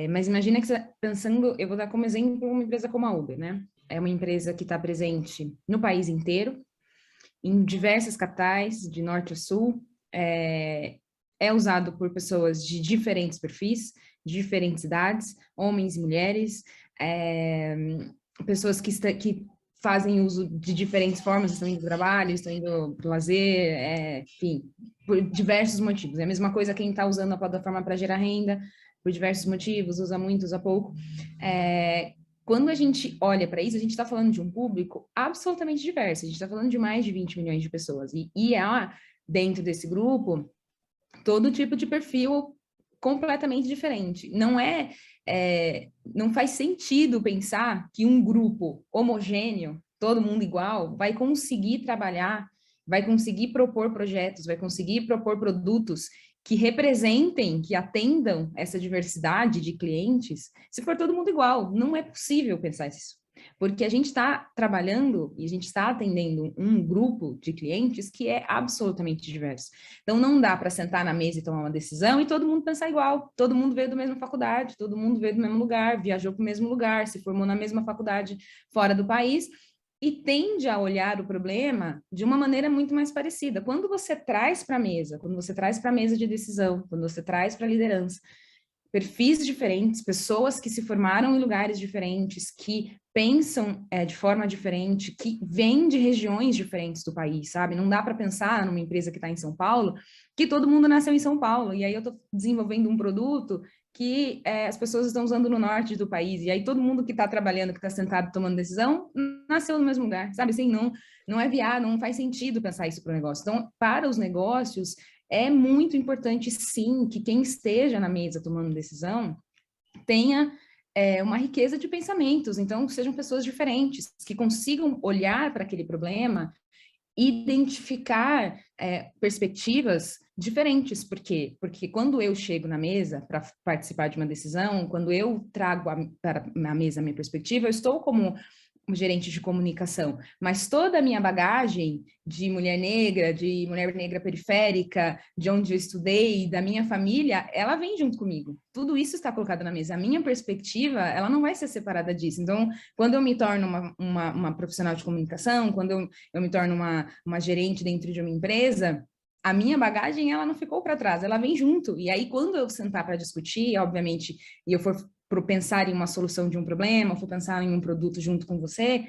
mas imagina que você pensando, eu vou dar como exemplo uma empresa como a Uber, né? É uma empresa que está presente no país inteiro, em diversas capitais, de norte a sul, é usado por pessoas de diferentes perfis, de diferentes idades, homens e mulheres, pessoas que fazem uso de diferentes formas, estão indo para o trabalho, estão indo para o lazer, enfim, por diversos motivos. É a mesma coisa quem está usando a plataforma para gerar renda, por diversos motivos, usa muito, usa pouco. Quando a gente olha para isso, a gente está falando de um público absolutamente diverso, a gente está falando de mais de 20 milhões de pessoas, e há, dentro desse grupo, todo tipo de perfil completamente diferente. Não faz sentido pensar que um grupo homogêneo, todo mundo igual, vai conseguir trabalhar, vai conseguir propor projetos, vai conseguir propor produtos que representem, que atendam essa diversidade de clientes, se for todo mundo igual. Não é possível pensar isso. Porque a gente está trabalhando e a gente está atendendo um grupo de clientes que é absolutamente diverso. Então, não dá para sentar na mesa e tomar uma decisão e todo mundo pensar igual. Todo mundo veio da mesma faculdade, todo mundo veio do mesmo lugar, viajou para o mesmo lugar, se formou na mesma faculdade fora do país e tende a olhar o problema de uma maneira muito mais parecida. Quando você traz para a mesa, quando você traz para a mesa de decisão, quando você traz para a liderança, perfis diferentes, pessoas que se formaram em lugares diferentes, que pensam de forma diferente, que vêm de regiões diferentes do país, sabe? Não dá para pensar numa empresa que está em São Paulo, que todo mundo nasceu em São Paulo, e aí eu estou desenvolvendo um produto que as pessoas estão usando no norte do país, e aí todo mundo que está trabalhando, que está sentado tomando decisão, nasceu no mesmo lugar, sabe? Assim, não é viável, não faz sentido pensar isso para o negócio. Então, para os negócios, é muito importante, sim, que quem esteja na mesa tomando decisão tenha uma riqueza de pensamentos, então sejam pessoas diferentes, que consigam olhar para aquele problema, identificar perspectivas diferentes. Por quê? Porque quando eu chego na mesa para participar de uma decisão, quando eu trago para a mesa a minha perspectiva, eu estou como um gerente de comunicação, mas toda a minha bagagem de mulher negra periférica, de onde eu estudei, da minha família, ela vem junto comigo. Tudo isso está colocado na mesa. A minha perspectiva, ela não vai ser separada disso. Então, quando eu me torno uma profissional de comunicação, quando eu me torno uma gerente dentro de uma empresa, a minha bagagem, ela não ficou para trás, ela vem junto. E aí, quando eu sentar para discutir, obviamente, e eu for pensar em uma solução de um problema, for pensar em um produto junto com você,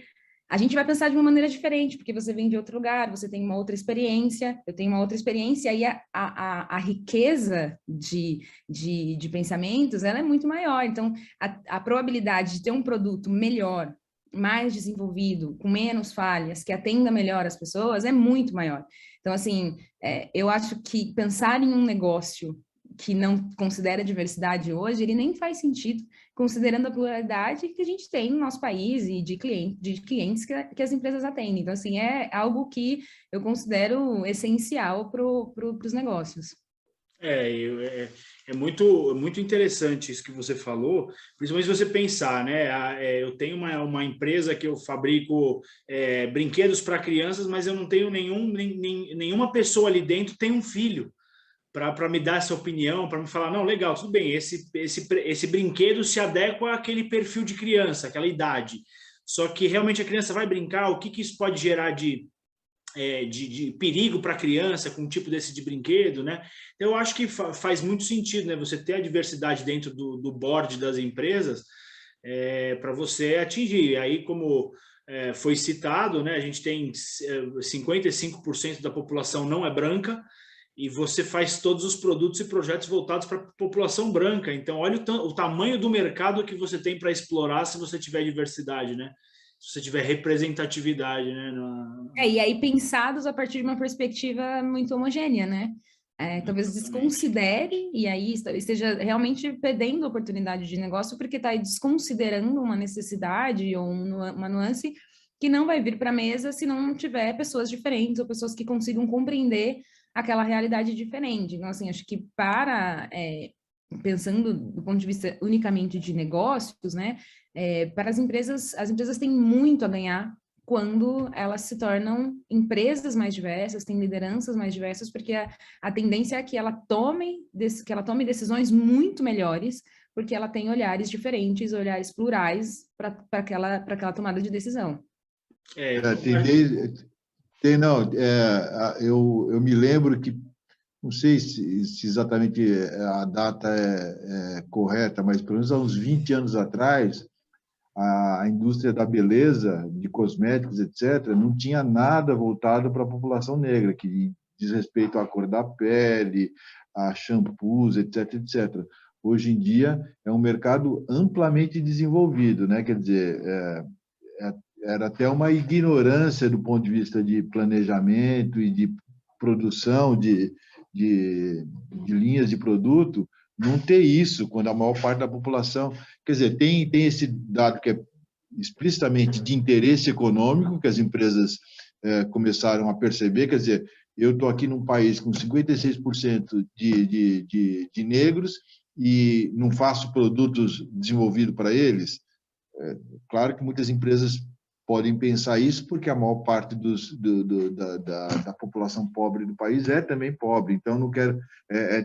a gente vai pensar de uma maneira diferente, porque você vem de outro lugar, você tem uma outra experiência, eu tenho uma outra experiência, e a riqueza de pensamentos, ela é muito maior. Então, a probabilidade de ter um produto melhor, mais desenvolvido, com menos falhas, que atenda melhor as pessoas, é muito maior. Então, assim, eu acho que pensar em um negócio que não considera diversidade hoje, ele nem faz sentido, considerando a pluralidade que a gente tem no nosso país e de clientes que as empresas atendem. Então, assim, é algo que eu considero essencial para os negócios. É muito interessante isso que você falou, principalmente se você pensar, né? Eu tenho uma empresa que eu fabrico brinquedos para crianças, mas eu não tenho nenhuma pessoa ali dentro tem um filho para me dar essa opinião, para me falar, não, legal, tudo bem, esse brinquedo se adequa àquele perfil de criança, aquela idade. Só que realmente a criança vai brincar, o que isso pode gerar de perigo para a criança com um tipo desse de brinquedo, né? Então, eu acho que faz muito sentido, né? Você ter a diversidade dentro do board das empresas para você atingir. Aí, como foi citado, né? A gente tem 55% da população não é branca, e você faz todos os produtos e projetos voltados para a população branca. Então, olha o tamanho do mercado que você tem para explorar se você tiver diversidade, né? Se você tiver representatividade, né? E aí pensados a partir de uma perspectiva muito homogênea, né? Talvez desconsidere e aí esteja realmente perdendo a oportunidade de negócio porque está desconsiderando uma necessidade ou uma nuance que não vai vir para a mesa se não tiver pessoas diferentes ou pessoas que consigam compreender aquela realidade diferente. Então, assim, acho que pensando do ponto de vista unicamente de negócios, né, para as empresas têm muito a ganhar quando elas se tornam empresas mais diversas, têm lideranças mais diversas, porque a tendência é que ela tome decisões muito melhores, porque ela tem olhares diferentes, olhares plurais para aquela tomada de decisão. Tem, não. Eu me lembro que, não sei se exatamente a data é correta, mas pelo menos há uns 20 anos atrás, a indústria da beleza, de cosméticos, etc., não tinha nada voltado para a população negra, que diz respeito à cor da pele, a shampoos, etc., etc. Hoje em dia, é um mercado amplamente desenvolvido, né? Quer dizer, era até uma ignorância do ponto de vista de planejamento e de produção de linhas de produto, não ter isso, quando a maior parte da população... Quer dizer, tem esse dado que é explicitamente de interesse econômico, que as empresas começaram a perceber, quer dizer, eu estou aqui num país com 56% de negros e não faço produtos desenvolvidos para eles. Claro que muitas empresas podem pensar isso porque a maior parte da população pobre do país é também pobre, então não quero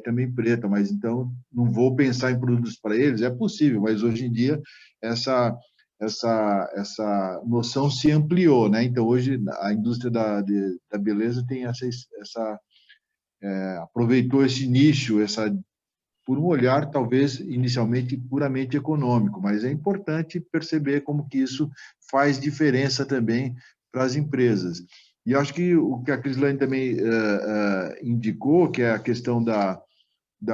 também preta, mas então não vou pensar em produtos para eles. É possível, mas hoje em dia essa noção se ampliou, né? Então hoje a indústria da beleza tem aproveitou esse nicho, por um olhar, talvez, inicialmente, puramente econômico, mas é importante perceber como que isso faz diferença também para as empresas. E acho que o que a Crislane também indicou, que é a questão da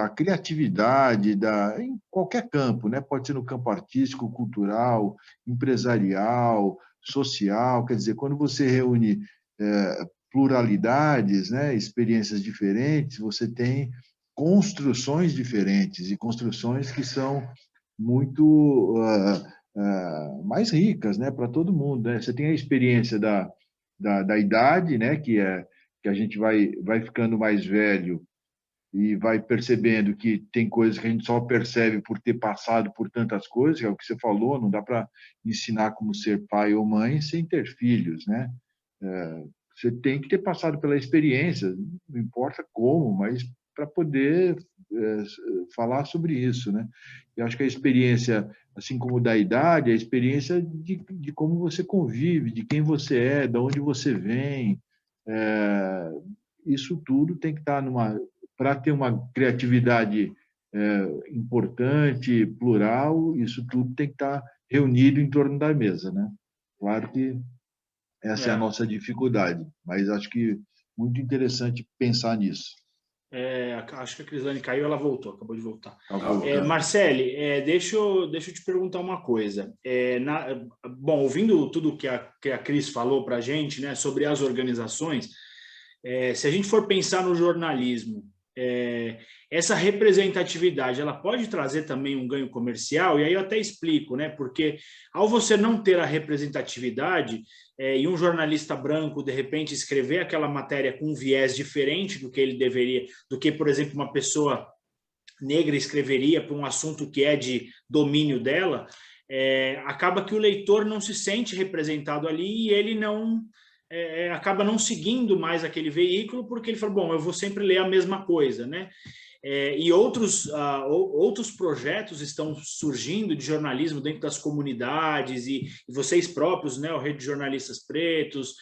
criatividade, em qualquer campo, né? Pode ser no campo artístico, cultural, empresarial, social, quer dizer, quando você reúne pluralidades, né? Experiências diferentes, você tem construções diferentes e construções que são muito mais ricas, né, para todo mundo, né? Você tem a experiência da idade, né, que a gente vai ficando mais velho e vai percebendo que tem coisas que a gente só percebe por ter passado por tantas coisas, que é o que você falou, não dá para ensinar como ser pai ou mãe sem ter filhos, né? Você tem que ter passado pela experiência, não importa como, mas para poder falar sobre isso, né? Eu acho que a experiência, assim como da idade, a experiência de como você convive, de quem você é, de onde você vem, isso tudo tem que estar para ter uma criatividade importante, plural, isso tudo tem que estar reunido em torno da mesa, né? Claro que essa é a nossa dificuldade, mas acho que muito interessante pensar nisso. Acho que a Crislane caiu, ela voltou, acabou de voltar. Tá Marcele, deixa eu te perguntar uma coisa. Bom, ouvindo tudo que a Cris falou para a gente, né, sobre as organizações, se a gente for pensar no jornalismo, essa representatividade, ela pode trazer também um ganho comercial? E aí eu até explico, né? Porque ao você não ter a representatividade e um jornalista branco, de repente, escrever aquela matéria com um viés diferente do que ele deveria, do que, por exemplo, uma pessoa negra escreveria para um assunto que é de domínio dela, acaba que o leitor não se sente representado ali e ele não... acaba não seguindo mais aquele veículo, porque ele fala, bom, eu vou sempre ler a mesma coisa, né? E outros projetos estão surgindo de jornalismo dentro das comunidades e vocês próprios, né, o Rede de Jornalistas Pretos,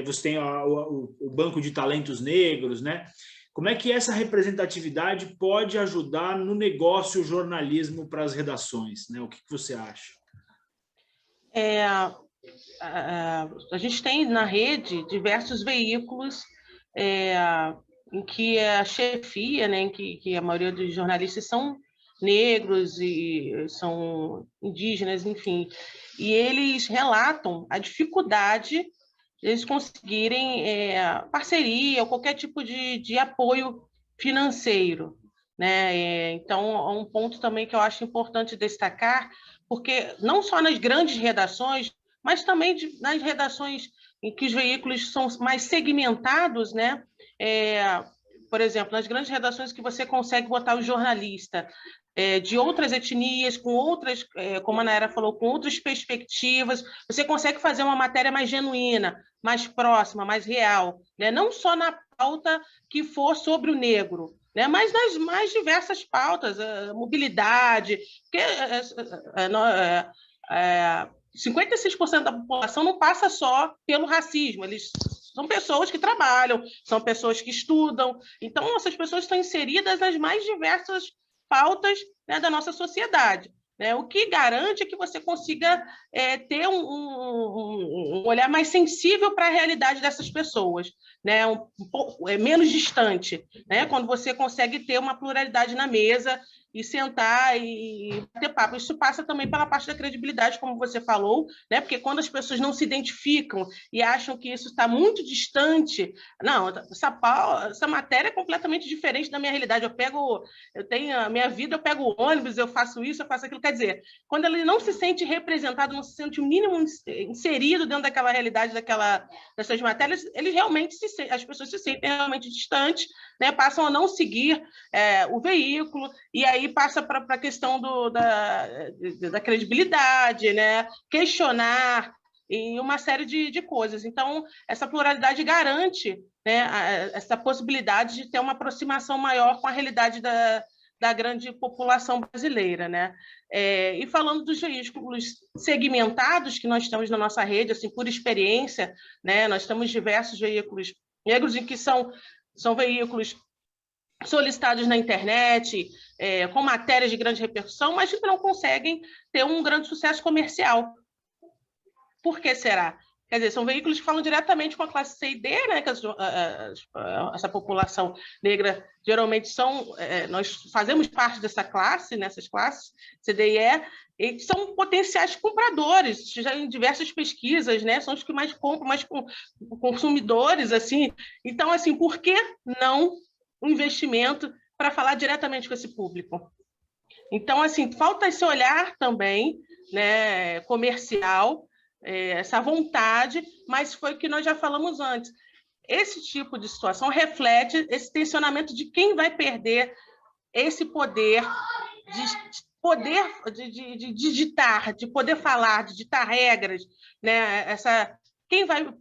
você tem o Banco de Talentos Negros, né? Como é que essa representatividade pode ajudar no negócio jornalismo para as redações, né? O que você acha? A gente tem na rede diversos veículos em que a chefia, né, em que a maioria dos jornalistas são negros e são indígenas, enfim, e eles relatam a dificuldade de eles conseguirem parceria ou qualquer tipo de apoio financeiro, né? Então, é um ponto também que eu acho importante destacar, porque não só nas grandes redações, mas também nas redações em que os veículos são mais segmentados, né? Por exemplo, nas grandes redações que você consegue botar o jornalista de outras etnias, com outras, como a Nayara falou, com outras perspectivas, você consegue fazer uma matéria mais genuína, mais próxima, mais real, né? Não só na pauta que for sobre o negro, né? Mas nas mais diversas pautas, mobilidade, porque 56% da população não passa só pelo racismo, eles são pessoas que trabalham, são pessoas que estudam. Então, essas pessoas estão inseridas nas mais diversas pautas, né, da nossa sociedade. Né? O que garante é que você consiga ter um olhar mais sensível para a realidade dessas pessoas, né? um pouco menos distante, né? Quando você consegue ter uma pluralidade na mesa e sentar e ter papo. Isso passa também pela parte da credibilidade, como você falou, né? Porque quando as pessoas não se identificam e acham que isso está muito distante, não, essa matéria é completamente diferente da minha realidade. Eu tenho a minha vida, eu pego o ônibus, eu faço isso, eu faço aquilo. Quer dizer, quando ele não se sente representado, não se sente o mínimo inserido dentro daquela realidade, dessas matérias, eles realmente as pessoas se sentem realmente distantes, né? Passam a não seguir o veículo, e aí passa para a questão da credibilidade, né? Questionar e uma série de coisas. Então, essa pluralidade garante, né, essa possibilidade de ter uma aproximação maior com a realidade da grande população brasileira, né? E falando dos veículos segmentados que nós temos na nossa rede, assim, por experiência, né, nós temos diversos veículos negros em que são veículos solicitados na internet, com matérias de grande repercussão, mas que não conseguem ter um grande sucesso comercial. Por que será? Quer dizer, são veículos que falam diretamente com a classe C e D, né? Que essa população negra geralmente nós fazemos parte dessa classe, nessas classes, C, D e são potenciais compradores, já em diversas pesquisas, né? São os que mais compram, mais consumidores, assim. Então, assim, por que não um investimento para falar diretamente com esse público? Então, assim, falta esse olhar também, né, comercial, essa vontade, mas foi o que nós já falamos antes. Esse tipo de situação reflete esse tensionamento de quem vai perder esse poder de digitar, de poder falar, de ditar regras, né? Quem vai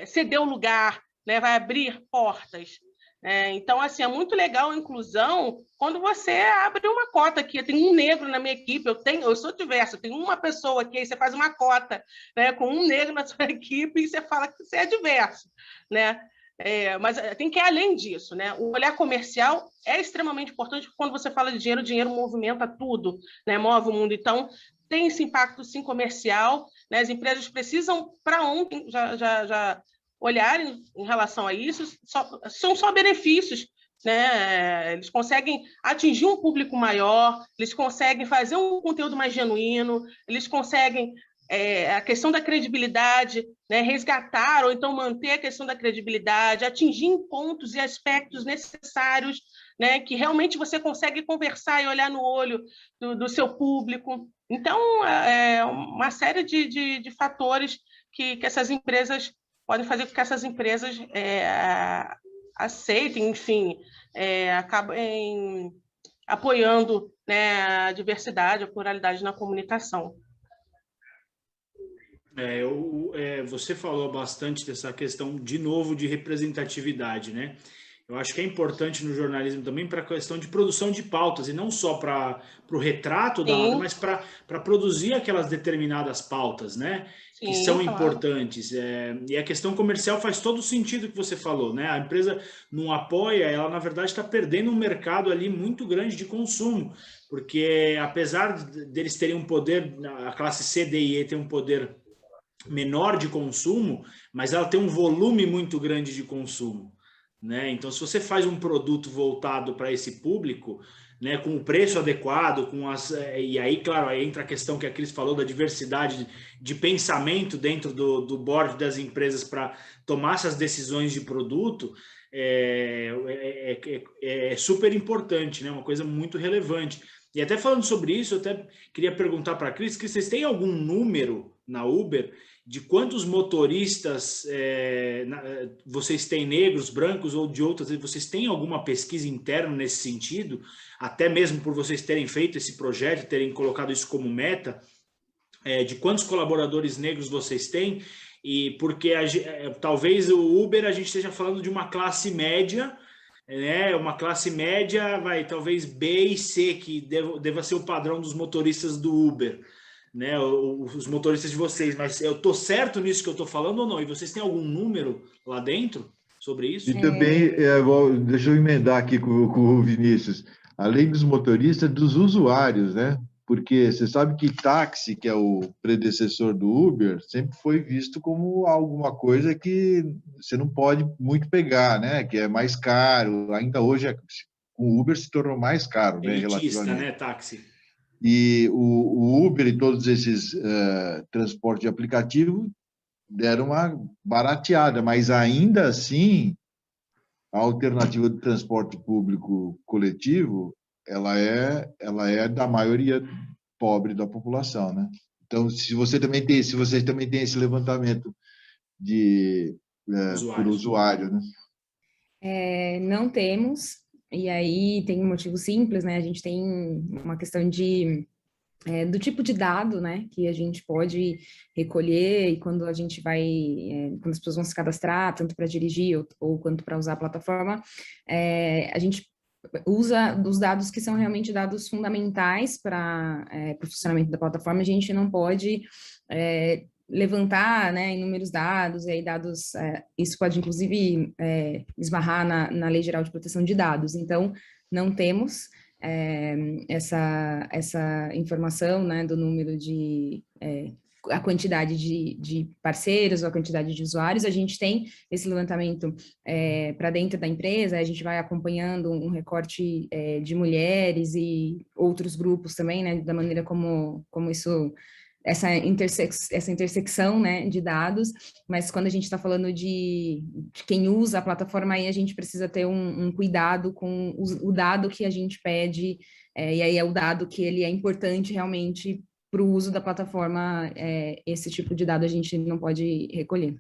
ceder o lugar, né? Vai abrir portas. Então, assim, é muito legal a inclusão quando você abre uma cota aqui. Tem um negro na minha equipe, eu sou diversa, tem uma pessoa aqui, aí você faz uma cota, né, com um negro na sua equipe e você fala que você é diverso, né? Mas tem que ir além disso, né? O olhar comercial é extremamente importante, porque quando você fala de dinheiro, o dinheiro movimenta tudo, né? Move o mundo. Então, tem esse impacto, sim, comercial, né? As empresas precisam, para ontem, já olharem em relação a isso, são só benefícios, né? Eles conseguem atingir um público maior, eles conseguem fazer um conteúdo mais genuíno, eles conseguem a questão da credibilidade, né? Resgatar ou então manter a questão da credibilidade, atingir em pontos e aspectos necessários, né? Que realmente você consegue conversar e olhar no olho do seu público. Então, uma série de fatores que essas empresas podem fazer com que essas empresas aceitem, enfim, acabem apoiando, né, a diversidade, a pluralidade na comunicação. Você falou bastante dessa questão, de novo, de representatividade, né? Eu acho que é importante no jornalismo também para a questão de produção de pautas, e não só para o retrato da obra, mas para produzir aquelas determinadas pautas, né? Sim, que são claro. Importantes. E a questão comercial faz todo o sentido que você falou, né? A empresa não apoia, ela na verdade está perdendo um mercado ali muito grande de consumo, porque apesar deles terem um poder, a classe C, D e E tem um poder menor de consumo, mas ela tem um volume muito grande de consumo, né? Então, se você faz um produto voltado para esse público, né, com o preço adequado, e aí, claro, aí entra a questão que a Cris falou da diversidade de pensamento dentro do board das empresas para tomar essas decisões de produto, é super importante, né? Uma coisa muito relevante. E até falando sobre isso, eu até queria perguntar para a Cris, que vocês têm algum número na Uber de quantos motoristas vocês têm, negros, brancos ou de outras? Vocês têm alguma pesquisa interna nesse sentido? Até mesmo por vocês terem feito esse projeto, terem colocado isso como meta, de quantos colaboradores negros vocês têm? E porque talvez o Uber a gente esteja falando de uma classe média, né? Uma classe média, talvez B e C, que deva ser o padrão dos motoristas do Uber. né, os motoristas de vocês, mas eu estou certo nisso que eu estou falando ou não? E vocês têm algum número lá dentro sobre isso? E também, deixa eu emendar aqui com o Vinícius, além dos motoristas, dos usuários, né? Porque você sabe que táxi, que é o predecessor do Uber, sempre foi visto como alguma coisa que você não pode muito pegar, né? Que é mais caro. Ainda hoje, com o Uber se tornou mais caro, né? Elitista, Relativamente. né, táxi? E o Uber e todos esses transportes de aplicativo deram uma barateada, mas ainda assim, a alternativa do transporte público coletivo, ela é da maioria pobre da população, né? Então, se vocês também têm esse levantamento por usuário, né? Não temos, e aí tem um motivo simples, né? A gente tem uma questão do tipo de dado, né, que a gente pode recolher e quando a gente vai, quando as pessoas vão se cadastrar, tanto para dirigir ou quanto para usar a plataforma, a gente usa os dados que são realmente dados fundamentais para o funcionamento da plataforma. A gente não pode levantar, né, inúmeros dados, e aí dados, isso pode inclusive esbarrar na Lei Geral de Proteção de Dados. Então, não temos essa informação, né, do número a quantidade de parceiros ou a quantidade de usuários. A gente tem esse levantamento para dentro da empresa, a gente vai acompanhando um recorte de mulheres e outros grupos também, né, da maneira como isso, essa intersecção, né, de dados, mas quando a gente está falando de quem usa a plataforma, aí a gente precisa ter um cuidado com o dado que a gente pede, e aí é o dado que ele é importante realmente para o uso da plataforma, esse tipo de dado a gente não pode recolher.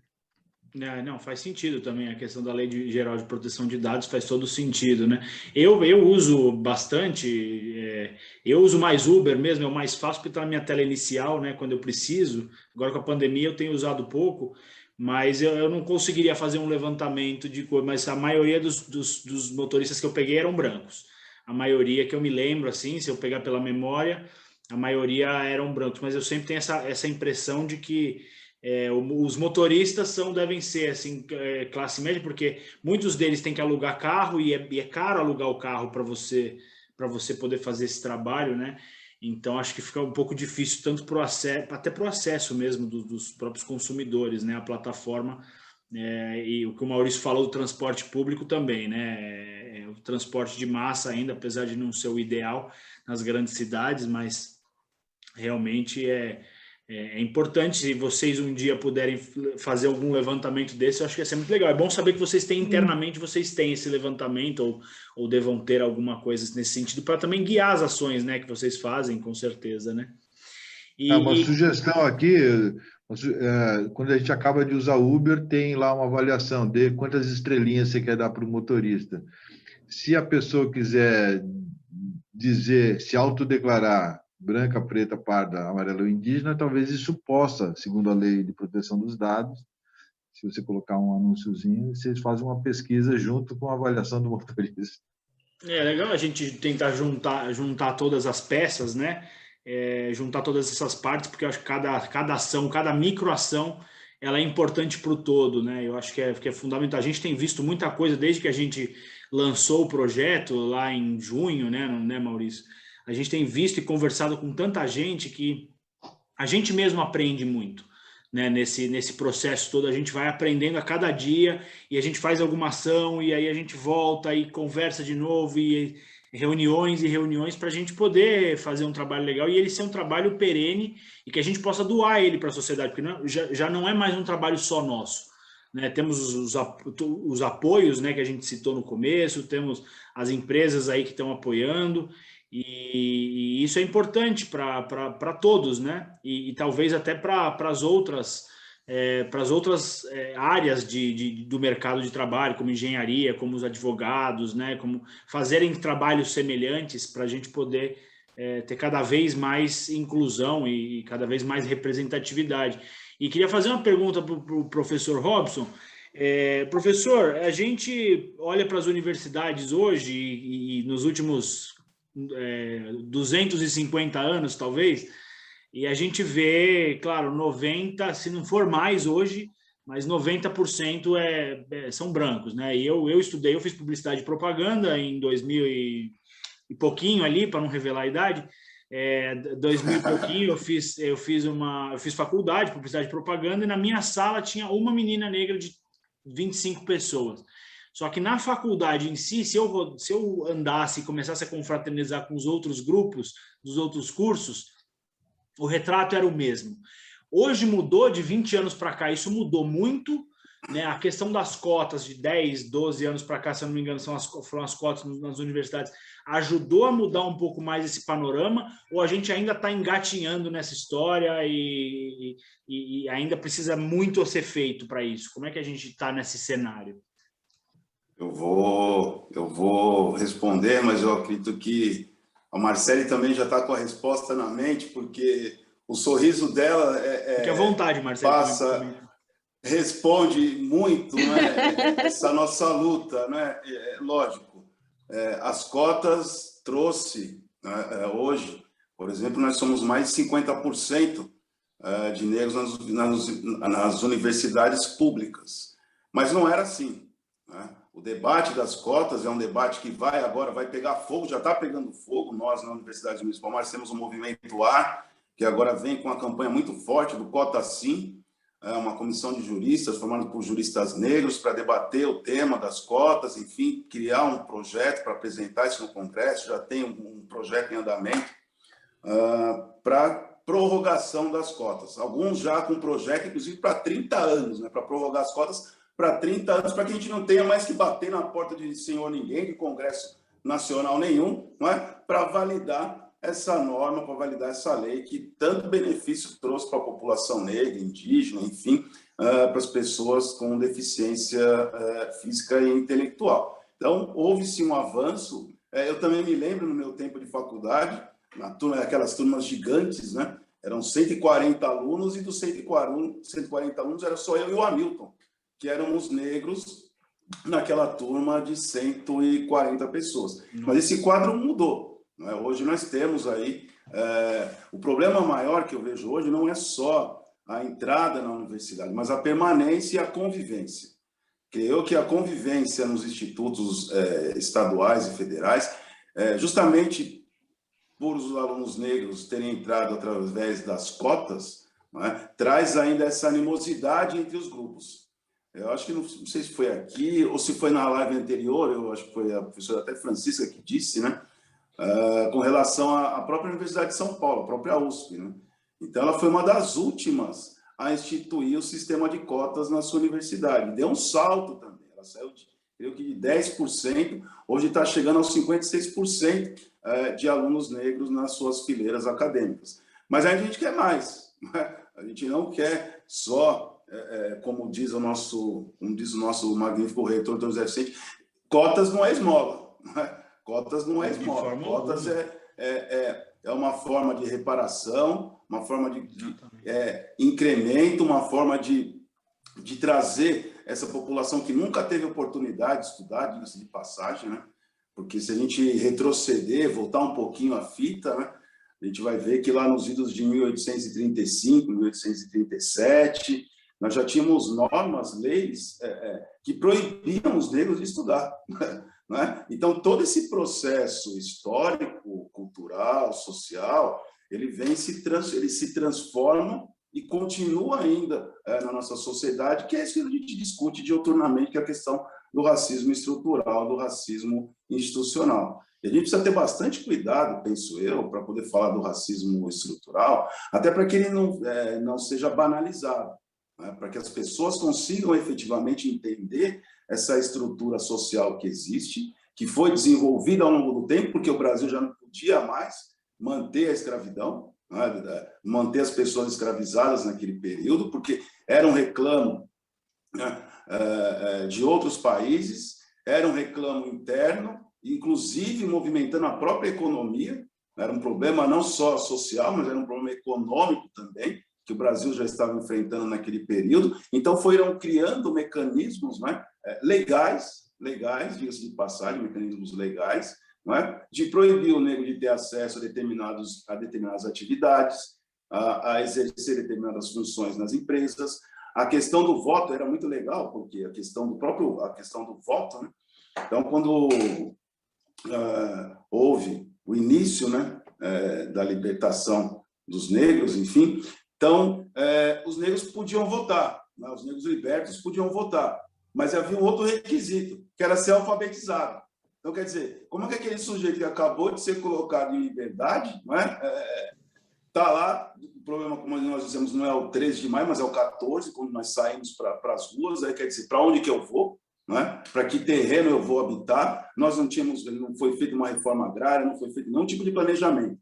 Não, faz sentido também, a questão da Lei Geral de Proteção de Dados faz todo sentido, né? Eu uso bastante, eu uso mais Uber mesmo, é o mais fácil porque está na minha tela inicial, né? Quando eu preciso. Agora com a pandemia eu tenho usado pouco, mas eu não conseguiria fazer um levantamento de cor, mas a maioria dos motoristas que eu peguei eram brancos. A maioria que eu me lembro, assim, se eu pegar pela memória, a maioria eram brancos, mas eu sempre tenho essa impressão de que os motoristas devem ser assim, classe média, porque muitos deles têm que alugar carro e é caro alugar o carro para você poder fazer esse trabalho, né? Então acho que fica um pouco difícil tanto até para o acesso mesmo dos próprios consumidores, né? A plataforma, e o que o Maurício falou do transporte público também, né? O transporte de massa ainda, apesar de não ser o ideal nas grandes cidades, mas realmente é importante. Se vocês um dia puderem fazer algum levantamento desse, eu acho que ia ser muito legal. É bom saber que vocês têm internamente, vocês têm esse levantamento ou devam ter alguma coisa nesse sentido para também guiar as ações, né, que vocês fazem, com certeza, né? Uma sugestão aqui, quando a gente acaba de usar Uber, tem lá uma avaliação de quantas estrelinhas você quer dar para o motorista. Se a pessoa quiser se autodeclarar branca, preta, parda, amarela ou indígena, talvez isso possa, segundo a Lei de Proteção dos Dados, se você colocar um anúnciozinho, vocês fazem uma pesquisa junto com a avaliação do motorista. É legal a gente tentar juntar todas as peças, né? Juntar todas essas partes, porque eu acho que cada ação, cada microação, ela é importante para o todo, né? Eu acho que é fundamental. A gente tem visto muita coisa desde que a gente lançou o projeto lá em junho, né, Maurício? A gente tem visto e conversado com tanta gente que a gente mesmo aprende muito, né? Nesse processo todo, a gente vai aprendendo a cada dia e a gente faz alguma ação e aí a gente volta e conversa de novo e reuniões para a gente poder fazer um trabalho legal e ele ser um trabalho perene e que a gente possa doar ele para a sociedade, porque já não é mais um trabalho só nosso, né? Temos os apoios, né, que a gente citou no começo, temos as empresas aí que estão apoiando, e isso é importante para todos, né? E talvez até para as outras áreas do mercado de trabalho, como engenharia, como os advogados, né? Como fazerem trabalhos semelhantes para a gente poder ter cada vez mais inclusão e cada vez mais representatividade. E queria fazer uma pergunta para o professor Robson. Professor, a gente olha para as universidades hoje e nos últimos 250 anos, talvez, E a gente vê, claro, 90%, se não for mais hoje, mas 90% são brancos, né? E eu estudei, eu fiz publicidade e propaganda em 2000 e pouquinho ali, para não revelar a idade, 2000 e pouquinho eu fiz faculdade, publicidade e propaganda, e na minha sala tinha uma menina negra de 25 pessoas. Só que na faculdade em si, se eu andasse e começasse a confraternizar com os outros grupos, dos outros cursos, o retrato era o mesmo. Hoje mudou, de 20 anos para cá, isso mudou muito, né? A questão das cotas de 10, 12 anos para cá, se eu não me engano, foram as cotas nas universidades, ajudou a mudar um pouco mais esse panorama, ou a gente ainda está engatinhando nessa história e ainda precisa muito ser feito para isso? Como é que a gente está nesse cenário? Eu vou responder, mas eu acredito que a Marcele também já está com a resposta na mente, porque o sorriso dela Fique à vontade, Marcele. Responde muito, né, essa nossa luta, né? Lógico, as cotas trouxe, né, hoje, por exemplo, nós somos mais de 50% de negros nas universidades públicas, mas não era assim, né? O debate das cotas é um debate que agora vai pegar fogo, já está pegando fogo. Nós, na Universidade Municipal, nós temos o Movimento AR, que agora vem com uma campanha muito forte do Cota Sim, uma comissão de juristas formada por juristas negros para debater o tema das cotas, enfim, criar um projeto para apresentar isso no Congresso. Já tem um projeto em andamento para prorrogação das cotas. Alguns já com projeto, inclusive, para 30 anos, né, para prorrogar as cotas para 30 anos, para que a gente não tenha mais que bater na porta de senhor ninguém, de Congresso Nacional nenhum, não é? Para validar essa norma, para validar essa lei que tanto benefício trouxe para a população negra, indígena, enfim, para as pessoas com deficiência física e intelectual. Então, houve-se um avanço. Eu também me lembro, no meu tempo de faculdade, aquelas turmas gigantes, né? Eram 140 alunos, e dos 140 alunos era só eu e o Hamilton, que éramos negros naquela turma de 140 pessoas. Mas esse quadro mudou, né? Hoje nós temos aí... o problema maior que eu vejo hoje não é só a entrada na universidade, mas a permanência e a convivência. Creio que a convivência nos institutos estaduais e federais, justamente por os alunos negros terem entrado através das cotas, né, traz ainda essa animosidade entre os grupos. Eu acho que, não sei se foi aqui ou se foi na live anterior, eu acho que foi a professora até Francisca que disse, né, com relação à própria Universidade de São Paulo, a própria USP, né? Então, ela foi uma das últimas a instituir o sistema de cotas na sua universidade. Deu um salto também, ela saiu creio que de 10%, hoje está chegando aos 56% de alunos negros nas suas fileiras acadêmicas. Mas a gente quer mais, né? A gente não quer só... como diz o nosso magnífico reitor, Dr. José Vicente, cotas não é esmola. Cotas não é esmola. Cotas é uma forma de reparação, uma forma de incremento, uma forma de trazer essa população que nunca teve oportunidade de estudar, diga-se de passagem, né? Porque se a gente retroceder, voltar um pouquinho a fita, né, a gente vai ver que lá nos idos de 1835, 1837... nós já tínhamos normas, leis que proibiam os negros de estudar, né? Então, todo esse processo histórico, cultural, social, ele se transforma e continua ainda na nossa sociedade, que é isso que a gente discute diuturnamente, que é a questão do racismo estrutural, do racismo institucional. E a gente precisa ter bastante cuidado, penso eu, para poder falar do racismo estrutural, até para que ele não seja banalizado, para que as pessoas consigam efetivamente entender essa estrutura social que existe, que foi desenvolvida ao longo do tempo, porque o Brasil já não podia mais manter a escravidão, né, manter as pessoas escravizadas naquele período, porque era um reclamo, né, de outros países, era um reclamo interno, inclusive movimentando a própria economia. Era um problema não só social, mas era um problema econômico também, que o Brasil já estava enfrentando naquele período. Então, foram criando mecanismos, né, legais, diga-se de passagem, mecanismos legais, não é, de proibir o negro de ter acesso a determinadas atividades, a exercer determinadas funções nas empresas. A questão do voto era muito legal, porque a questão do voto, né? Então, quando houve o início, né, da libertação dos negros, enfim, então os negros podiam votar, né? Os negros libertos podiam votar, mas havia um outro requisito, que era ser alfabetizado. Então, quer dizer, como é que aquele sujeito que acabou de ser colocado em liberdade, não é? Está lá, o problema, como nós dizemos, não é o 13 de maio, mas é o 14, quando nós saímos para as ruas, aí quer dizer, para onde que eu vou, né? Para que terreno eu vou habitar? Nós não foi feita uma reforma agrária, não foi feito nenhum tipo de planejamento.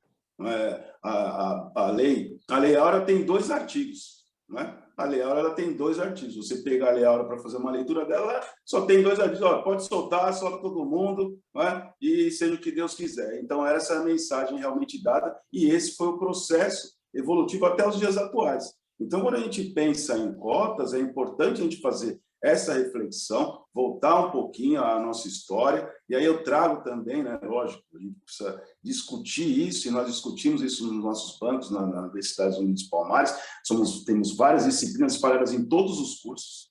A Lei Áurea tem 2 artigos, né? A Lei Áurea ela tem 2 artigos. Você pegar a Lei Áurea para fazer uma leitura dela, só tem 2 artigos. Ó, pode soltar, solta todo mundo, né? E seja o que Deus quiser. Então, essa é a mensagem realmente dada, e esse foi o processo evolutivo até os dias atuais. Então, quando a gente pensa em cotas, é importante a gente fazer essa reflexão, voltar um pouquinho à nossa história, e aí eu trago também, né, lógico, a gente precisa discutir isso, e nós discutimos isso nos nossos bancos, na Universidade Unidos Palmares, temos várias disciplinas espalhadas em todos os cursos,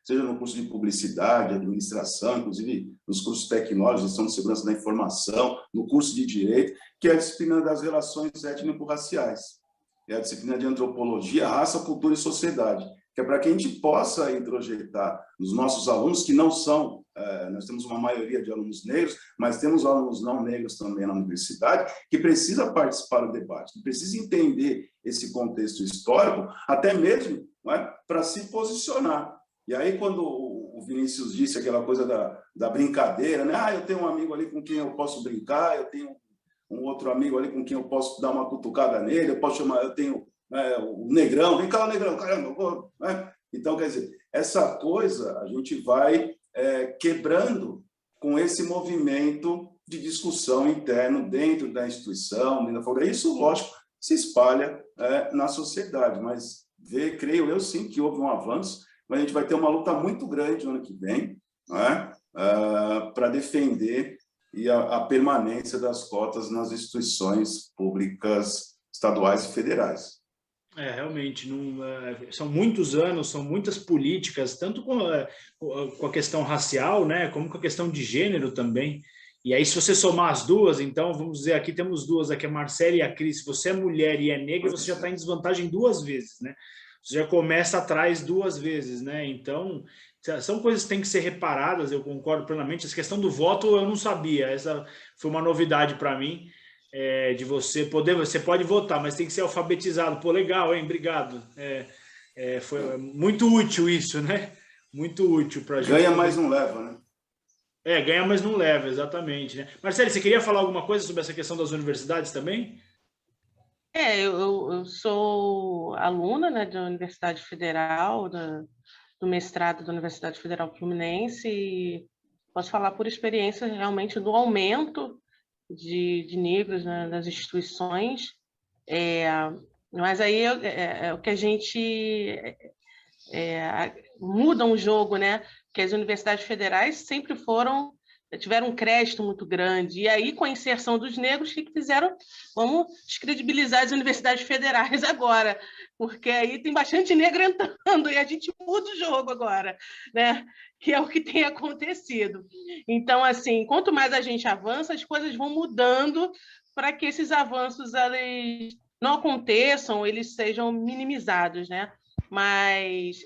seja no curso de publicidade, administração, inclusive nos cursos tecnológicos, gestão de segurança da informação, no curso de direito, que é a disciplina das relações étnico-raciais, é a disciplina de antropologia, raça, cultura e sociedade, que é para que a gente possa introjetar nos nossos alunos, que não são, nós temos uma maioria de alunos negros, mas temos alunos não negros também na universidade, que precisa participar do debate, que precisa entender esse contexto histórico, até mesmo, né, para se posicionar. E aí, quando o Vinícius disse aquela coisa da brincadeira, né? Eu tenho um amigo ali com quem eu posso brincar, eu tenho um outro amigo ali com quem eu posso dar uma cutucada nele, eu tenho o negrão, vem cá o negrão, caramba, né? Então, quer dizer, essa coisa a gente vai quebrando com esse movimento de discussão interno dentro da instituição, isso, lógico, se espalha na sociedade, mas creio eu sim que houve um avanço, mas a gente vai ter uma luta muito grande no ano que vem, né, para defender a permanência das cotas nas instituição públicas estaduais e federais. Realmente, são muitos anos, são muitas políticas, tanto com a questão racial, né, como com a questão de gênero também. E aí, se você somar as duas, então, vamos dizer, aqui temos duas, aqui a Marcela e a Cris. Se você é mulher e é negra, você já está em desvantagem 2 vezes, né? Você já começa atrás 2 vezes, né? Então, são coisas que têm que ser reparadas, eu concordo plenamente. Essa questão do voto eu não sabia, essa foi uma novidade para mim. De você pode votar, mas tem que ser alfabetizado. Pô, legal, hein? Obrigado. Foi muito útil isso, né? Muito útil para a gente. Ganha, mas não leva, né? Ganha, mas não leva, exatamente, né? Marcelo, você queria falar alguma coisa sobre essa questão das universidades também? Eu sou aluna, né, da Universidade Federal, do mestrado da Universidade Federal Fluminense, e posso falar por experiência realmente do aumento de negros, né, nas instituições, mas aí é o que a gente muda um jogo, né? Que as universidades federais sempre tiveram um crédito muito grande, e aí com a inserção dos negros, o que fizeram? Vamos descredibilizar as universidades federais agora, porque aí tem bastante negro entrando, e a gente muda o jogo agora, né? Que é o que tem acontecido. Então, assim, quanto mais a gente avança, as coisas vão mudando para que esses avanços eles não aconteçam, eles sejam minimizados, né? Mas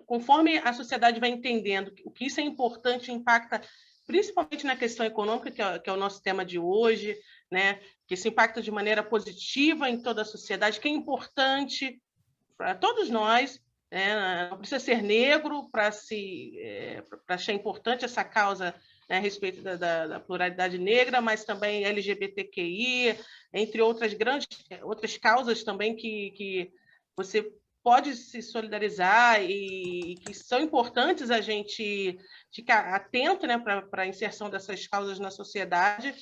conforme a sociedade vai entendendo o que isso é importante, impacta principalmente na questão econômica, que é o nosso tema de hoje, né? Que isso impacta de maneira positiva em toda a sociedade, que é importante para todos nós, né? Não precisa ser negro para achar importante essa causa, né, a respeito da pluralidade negra, mas também LGBTQI, entre outras causas também que você pode se solidarizar e que são importantes a gente ficar atento, né, para a inserção dessas causas na sociedade.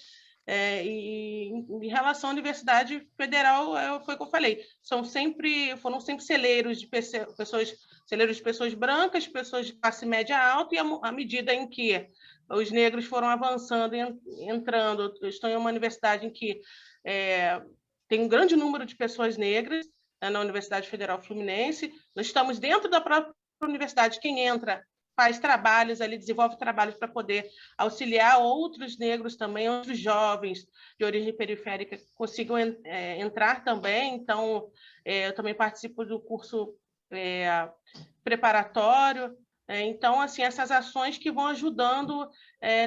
E em relação à Universidade Federal, foi o que eu falei, foram sempre celeiros de pessoas brancas, pessoas de classe média alta, e à medida em que os negros foram avançando e entrando, eu estou em uma universidade em que tem um grande número de pessoas negras, né, na Universidade Federal Fluminense. Nós estamos dentro da própria universidade. Quem entra faz trabalhos ali, desenvolve trabalhos para poder auxiliar outros negros também, outros jovens de origem periférica consigam entrar também. Então, eu também participo do curso preparatório. Então, assim, essas ações que vão ajudando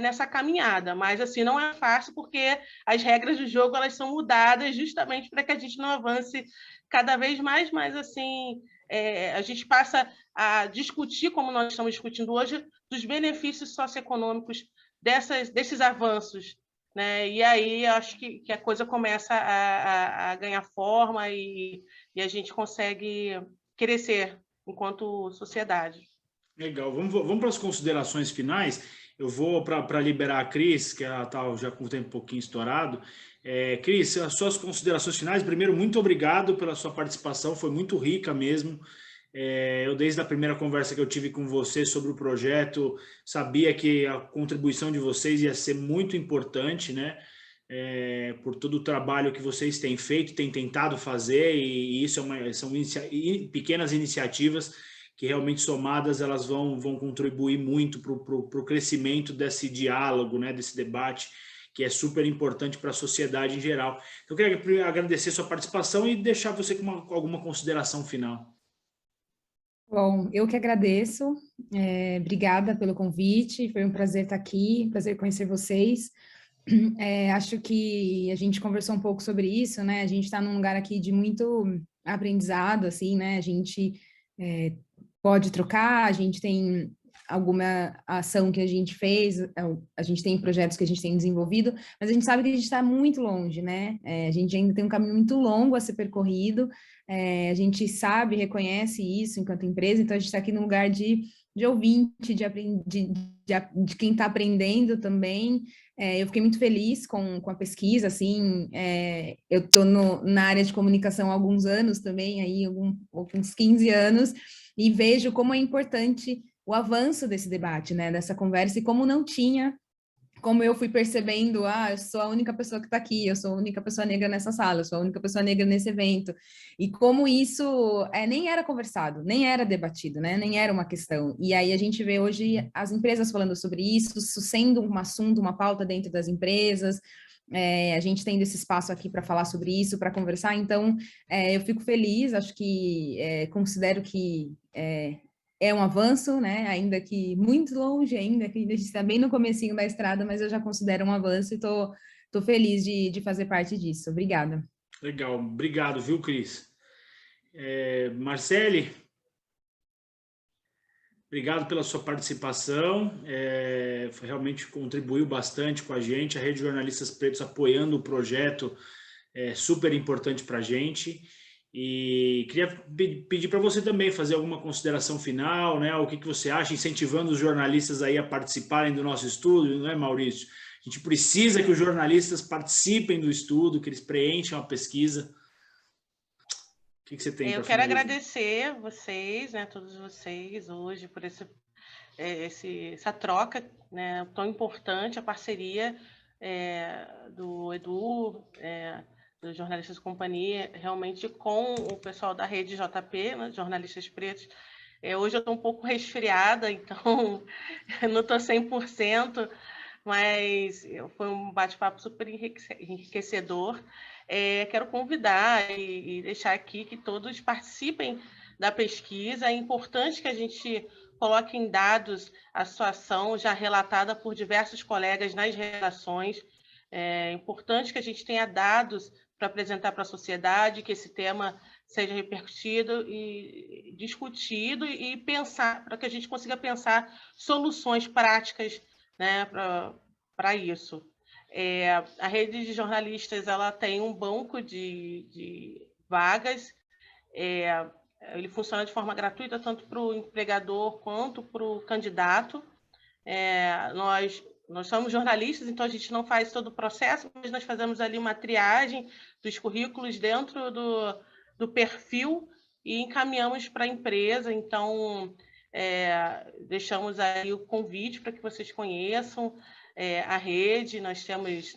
nessa caminhada, mas assim não é fácil porque as regras do jogo elas são mudadas justamente para que a gente não avance cada vez mais, mas assim a gente passa a discutir, como nós estamos discutindo hoje, dos benefícios socioeconômicos desses avanços, né? E aí acho que a coisa começa a ganhar forma e a gente consegue crescer enquanto sociedade. Legal, vamos para as considerações finais. Eu vou para liberar a Cris, que ela está já com o tempo um pouquinho estourado. Cris, as suas considerações finais. Primeiro, muito obrigado pela sua participação, foi muito rica mesmo. Eu, desde a primeira conversa que eu tive com você sobre o projeto, sabia que a contribuição de vocês ia ser muito importante, né? Por todo o trabalho que vocês têm feito, têm tentado fazer, e isso são pequenas iniciativas que realmente somadas elas vão contribuir muito para o crescimento desse diálogo, né, desse debate, que é super importante para a sociedade em geral. Então, eu queria agradecer a sua participação e deixar você com alguma consideração final. Bom, eu que agradeço, obrigada pelo convite, foi um prazer estar aqui, um prazer conhecer vocês. Acho que a gente conversou um pouco sobre isso, né? A gente está num lugar aqui de muito aprendizado, assim, né? A gente pode trocar, a gente tem alguma ação que a gente fez, a gente tem projetos que a gente tem desenvolvido, mas a gente sabe que a gente está muito longe, né? A gente ainda tem um caminho muito longo a ser percorrido, a gente sabe, reconhece isso enquanto empresa, então a gente está aqui num lugar de ouvinte, de quem está aprendendo também. Eu fiquei muito feliz com a pesquisa, assim, eu estou na área de comunicação há alguns anos também, aí uns 15 anos, e vejo como é importante o avanço desse debate, né, dessa conversa, e como não tinha, como eu fui percebendo, eu sou a única pessoa que está aqui, eu sou a única pessoa negra nessa sala, eu sou a única pessoa negra nesse evento, e como isso nem era conversado, nem era debatido, né, nem era uma questão, e aí a gente vê hoje as empresas falando sobre isso sendo um assunto, uma pauta dentro das empresas, a gente tendo esse espaço aqui para falar sobre isso, para conversar, então eu fico feliz, acho que considero que é um avanço, né? Ainda que muito longe, ainda que a gente está bem no comecinho da estrada, mas eu já considero um avanço e tô feliz de fazer parte disso. Obrigada. Legal, obrigado, viu, Cris? Marcele, obrigado pela sua participação, realmente contribuiu bastante com a gente, a Rede de Jornalistas Pretos apoiando o projeto, super importante para a gente. E queria pedir para você também fazer alguma consideração final, né? O que você acha, incentivando os jornalistas aí a participarem do nosso estudo, não é, Maurício? A gente precisa que os jornalistas participem do estudo, que eles preencham a pesquisa. O que você tem para finalizar? Eu quero agradecer vocês, né, todos vocês hoje por essa troca, né, tão importante, a parceria do Edu, dos jornalistas de companhia, realmente com o pessoal da rede JP, né, jornalistas pretos. Hoje eu estou um pouco resfriada, então não estou 100%, mas foi um bate-papo super enriquecedor. Quero convidar e deixar aqui que todos participem da pesquisa. É importante que a gente coloque em dados a situação já relatada por diversos colegas nas redações. É importante que a gente tenha dados para apresentar para a sociedade, que esse tema seja repercutido e discutido e pensar, para que a gente consiga pensar soluções práticas, né, para isso. A rede de jornalistas ela tem um banco de vagas, ele funciona de forma gratuita tanto para o empregador quanto para o candidato. Nós somos jornalistas, então a gente não faz todo o processo, mas nós fazemos ali uma triagem dos currículos dentro do perfil e encaminhamos para a empresa. Então, deixamos aí o convite para que vocês conheçam a rede. Nós estamos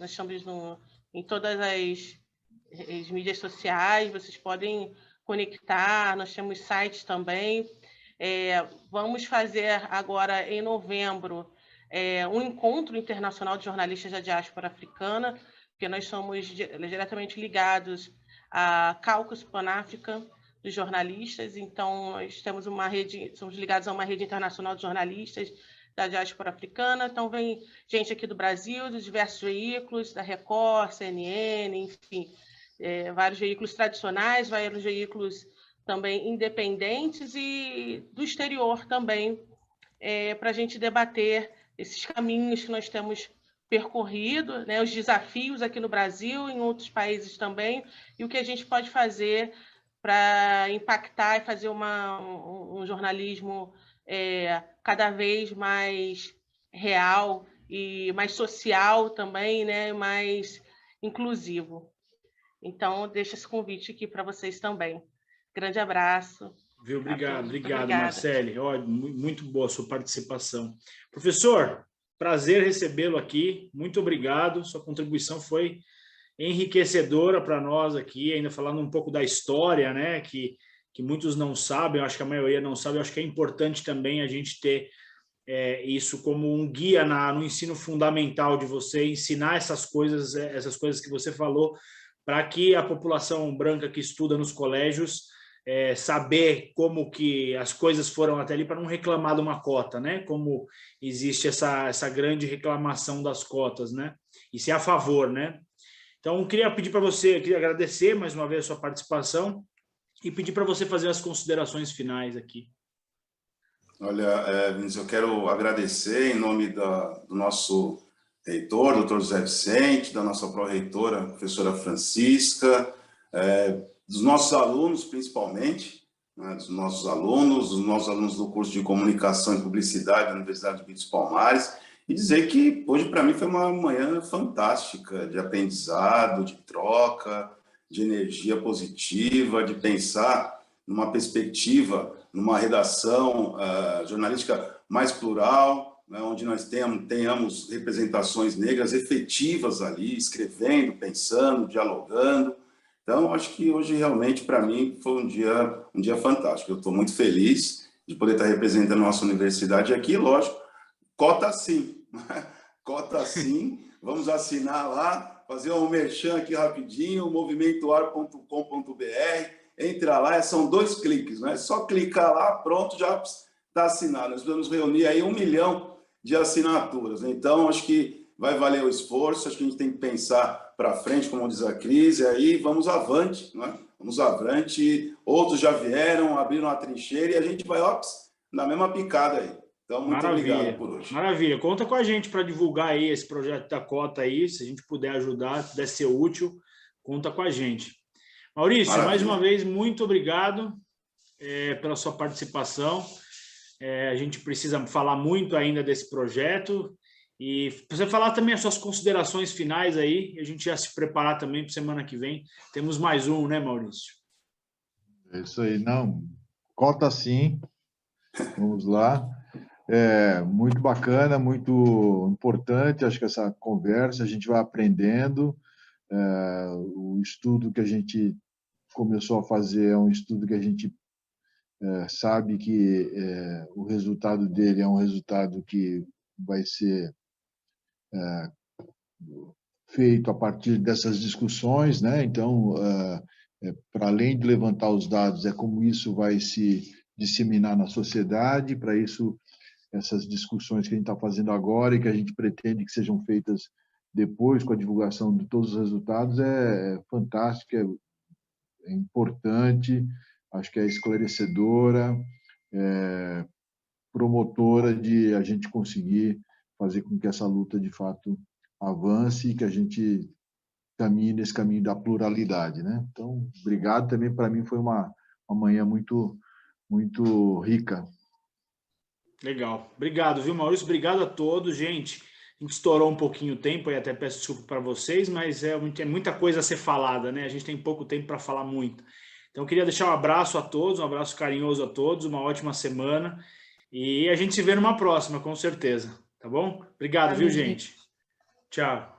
em todas as mídias sociais, vocês podem conectar, nós temos sites também. Vamos fazer agora, em novembro, um encontro internacional de jornalistas da diáspora africana, porque nós somos diretamente ligados à Caucus Pan-África dos jornalistas, então nós temos uma rede, somos ligados a uma rede internacional de jornalistas da diáspora africana, então vem gente aqui do Brasil, dos diversos veículos, da Record, CNN, enfim, vários veículos tradicionais, vários veículos também independentes e do exterior também, para a gente debater esses caminhos que nós temos percorrido, né, os desafios aqui no Brasil, em outros países também, e o que a gente pode fazer para impactar e fazer um jornalismo cada vez mais real e mais social também, né, mais inclusivo. Então, deixo esse convite aqui para vocês também. Grande abraço. Viu? Obrigado, Marcele. Muito boa a sua participação. Professor, prazer recebê-lo aqui. Muito obrigado. Sua contribuição foi enriquecedora para nós aqui, ainda falando um pouco da história, né, que muitos não sabem, eu acho que a maioria não sabe, eu acho que é importante também a gente ter isso como um guia no ensino fundamental de você, ensinar essas coisas que você falou, para que a população branca que estuda nos colégios saber como que as coisas foram até ali, para não reclamar de uma cota, né? Como existe essa grande reclamação das cotas, né? E ser a favor, né? Então, queria pedir para você, queria agradecer mais uma vez a sua participação e pedir para você fazer as considerações finais aqui. Olha, Vinícius, eu quero agradecer em nome do nosso reitor, doutor José Vicente, da nossa pró-reitora, professora Francisca, dos nossos alunos, principalmente, né, dos nossos alunos do curso de Comunicação e Publicidade da Universidade de Vítor Palmares, e dizer que hoje, para mim, foi uma manhã fantástica de aprendizado, de troca, de energia positiva, de pensar numa perspectiva, numa redação jornalística mais plural, né, onde nós tenhamos representações negras efetivas ali, escrevendo, pensando, dialogando. Então, acho que hoje, realmente, para mim, foi um dia fantástico. Eu estou muito feliz de poder estar representando a nossa universidade aqui, lógico, cota sim. Cota sim, vamos assinar lá, fazer um merchan aqui rapidinho, movimentoar.com.br, entra lá, são 2 cliques, né? Só clicar lá, pronto, já está assinado. Nós vamos reunir aí 1 milhão de assinaturas, então acho que vai valer o esforço, acho que a gente tem que pensar para frente, como diz a Cris, e aí vamos avante, né? Vamos avante, outros já vieram, abriram a trincheira e a gente vai, na mesma picada aí. Então, muito obrigado por hoje. Maravilha. Conta com a gente para divulgar aí esse projeto da cota aí, se a gente puder ajudar, puder ser útil, conta com a gente. Maurício, maravilha. Mais uma vez, muito obrigado pela sua participação. A gente precisa falar muito ainda desse projeto e você falar também as suas considerações finais aí, e a gente já se preparar também para semana que vem. Temos mais um, né, Maurício? É isso aí. Não, cota sim. Vamos lá. Muito bacana, muito importante, acho que essa conversa, a gente vai aprendendo. O estudo que a gente começou a fazer é um estudo que a gente sabe que o resultado dele é um resultado que vai ser feito a partir dessas discussões, né? Então, para além de levantar os dados, é como isso vai se disseminar na sociedade. Para isso, essas discussões que a gente está fazendo agora e que a gente pretende que sejam feitas depois, com a divulgação de todos os resultados, é fantástica, é importante, acho que é esclarecedora, promotora de a gente conseguir fazer com que essa luta, de fato, avance e que a gente caminhe nesse caminho da pluralidade, né? Então, obrigado também, para mim foi uma manhã muito, muito rica. Legal. Obrigado, viu, Maurício? Obrigado a todos, gente. A gente estourou um pouquinho o tempo e até peço desculpa para vocês, mas é muita coisa a ser falada, né? A gente tem pouco tempo para falar muito. Então, eu queria deixar um abraço a todos, um abraço carinhoso a todos, uma ótima semana e a gente se vê numa próxima, com certeza. Tá bom? Obrigado, viu, gente? Tchau.